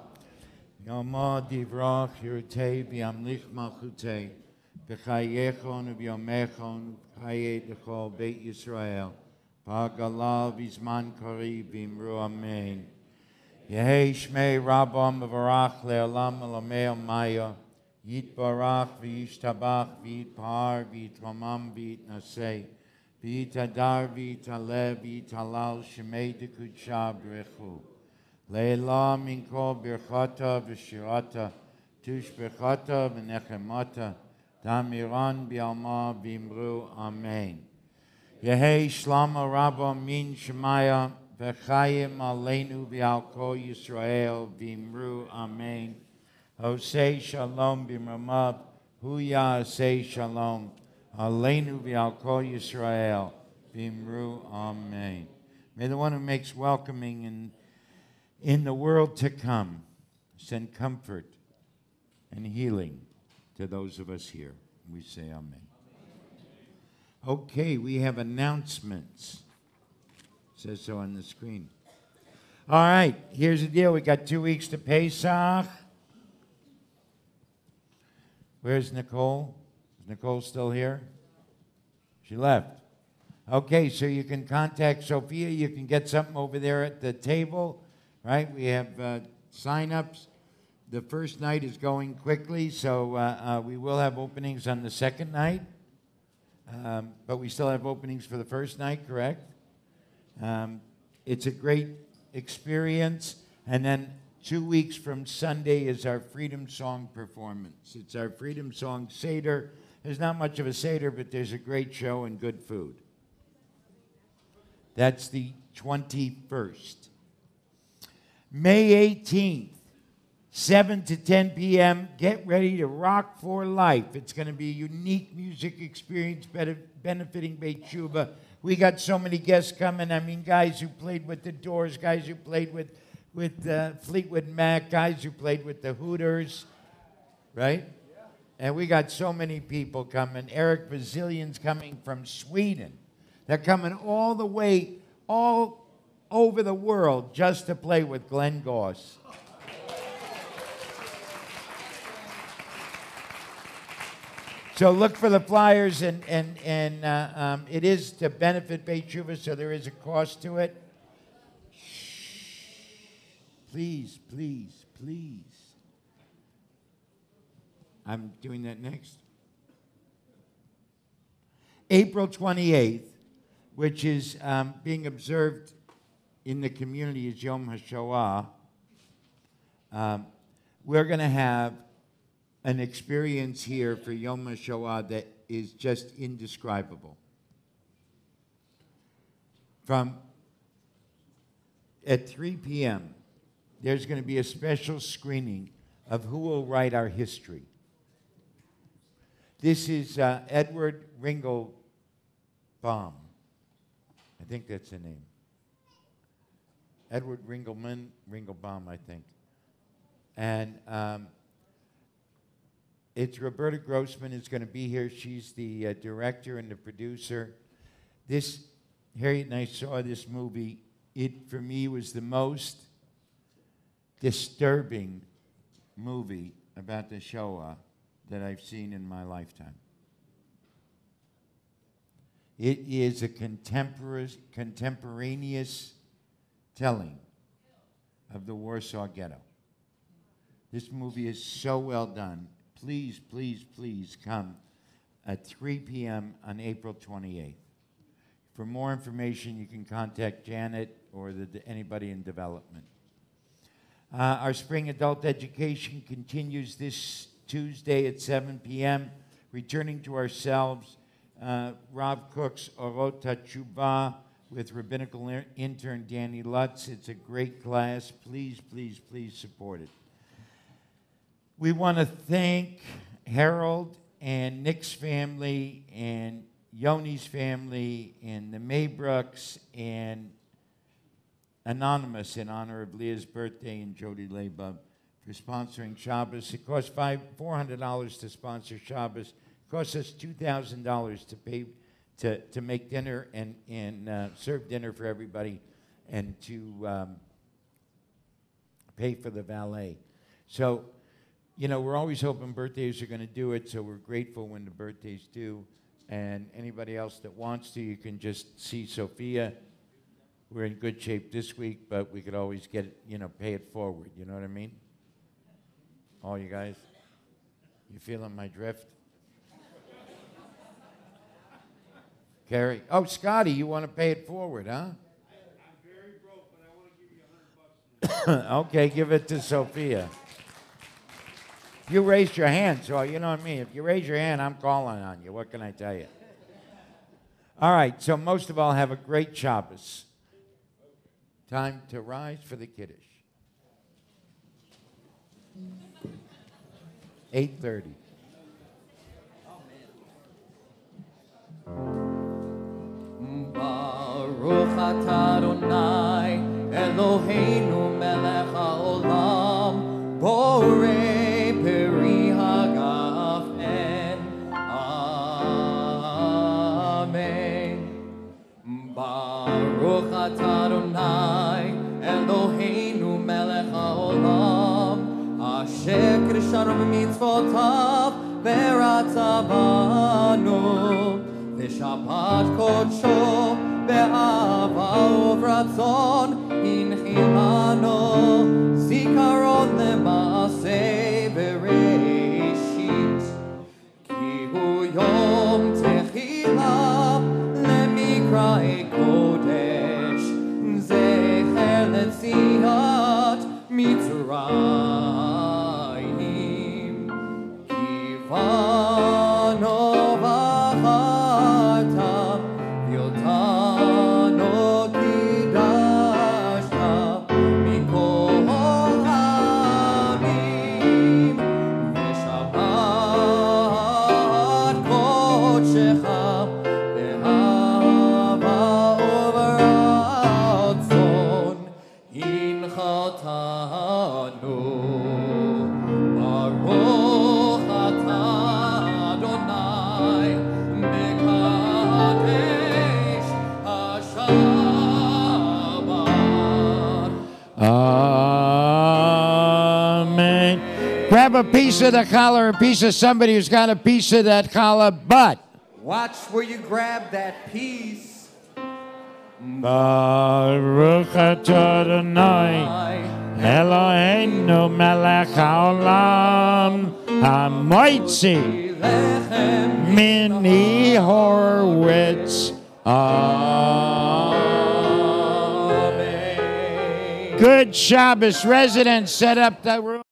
Yomah divrach yirtei v'yamlich malchutei. V'chayechon v'yomechon v'chayei d'chol Beit Yisrael. V'hagalav v'zman kari v'imru amen. Yehei Shmei Rabbah mevarach le'olam alamei maya. Yitbarach v'yishtabach v'yitpar v'yitramam v'yitnasei. V'yitadar v'yitalev v'yitalal Shemei d'kudsha b'rechu. Le'ela min kol birchata v'shirata. Tush birchata v'nechemata. Damiran b'alma v'imru amen. Yehei Shlama Rabba min Shemaya v'chayim aleinu v'al kol Yisrael v'imru amen. Osei shalom b'mamav huya osei shalom aleinu v'al kol Yisrael v'imru amen. May the one who makes welcoming in the world to come send comfort and healing to those of us here. We say amen. Okay, we have announcements. It says so on the screen. All right, here's the deal. We got 2 weeks to Pesach. Where's Nicole? Is Nicole still here? She left. Okay, so you can contact Sophia. You can get something over there at the table, right? We have sign-ups. The first night is going quickly, so we will have openings on the second night. But we still have openings for the first night, correct? It's a great experience. And then 2 weeks from Sunday is our Freedom Song performance. It's our Freedom Song Seder. There's not much of a Seder, but there's a great show and good food. That's the 21st. May 18th. 7 to 10 p.m., get ready to rock for life. It's going to be a unique music experience benefiting Beit Shuvah. We got so many guests coming. I mean, guys who played with the Doors, guys who played with Fleetwood Mac, guys who played with the Hooters, right? And we got so many people coming. Eric Bazillion's coming from Sweden. They're coming all the way, all over the world just to play with Glenn Goss. So look for the flyers, and it is to benefit Beit Shuvah, so there is a cost to it. Shh. Please, please, please. I'm doing that next. April 28th, which is being observed in the community as Yom HaShoah, we're going to have an experience here for Yom HaShoah that is just indescribable. At 3 p.m., there's going to be a special screening of Who Will Write Our History. This is Edward Ringelbaum. I think that's the name. Edward Ringelbaum, I think. And it's Roberta Grossman is going to be here. She's the director and the producer. Harriet and I saw this movie. It, for me, was the most disturbing movie about the Shoah that I've seen in my lifetime. It is a contemporaneous telling of the Warsaw Ghetto. This movie is so well done. Please, please, please come at 3 p.m. on April 28th. For more information, you can contact Janet or anybody in development. Our spring adult education continues this Tuesday at 7 p.m. Returning to ourselves, Rav Cook's Orot HaTshuvah with rabbinical intern Danny Lutz. It's a great class. Please, please, please support it. We want to thank Harold and Nick's family and Yoni's family and the Maybrooks and Anonymous in honor of Leah's birthday and Jody Labub for sponsoring Shabbos. It costs $400 to sponsor Shabbos. It costs us $2,000 to pay to make dinner and serve dinner for everybody. and to pay for the valet. So, you know, we're always hoping birthdays are going to do it, so we're grateful when the birthdays do. And anybody else that wants to, you can just see Sophia. We're in good shape this week, but we could always get it, you know, pay it forward. You know what I mean? All you guys? You feeling my drift? Carrie? Oh, Scotty, you want to pay it forward, huh? I'm very broke, but I want to give you $100. Okay, give it to Sophia. You raised your hand, so you know what I mean. If you raise your hand, I'm calling on you. What can I tell you? All right, so most of all, have a great Shabbos. Time to rise for the Kiddush. 8:30. Baruch atah Adonai Eloheinu melech haolam borei peri hagafen. Amen. Baruch atah Adonai Eloheinu melech haolam asher kiddushanu b'mitzvotav v'ratzavanu v'shabbat kodsho be'ava uvratzon inchilano zikaron le'maaseh bereshit ki hu yom techila lemikra'e kodesh zecher letziat mitzrayim kivano v'acharta v'yotano kidashta mikol ha'amim v'shabbat kodshecha be'ahava uvratzon inchatanu Baruch atah Adonai mekadesh hashabbat. Amen. Grab a piece of the challah, a piece of somebody who's got a piece of that challah, but Watch where you grab that piece. Baruch atah Adonai Eloheinu melech haolam hamoitzi mini Horwitz. Amen. Good Shabbos. Residents, set up the room.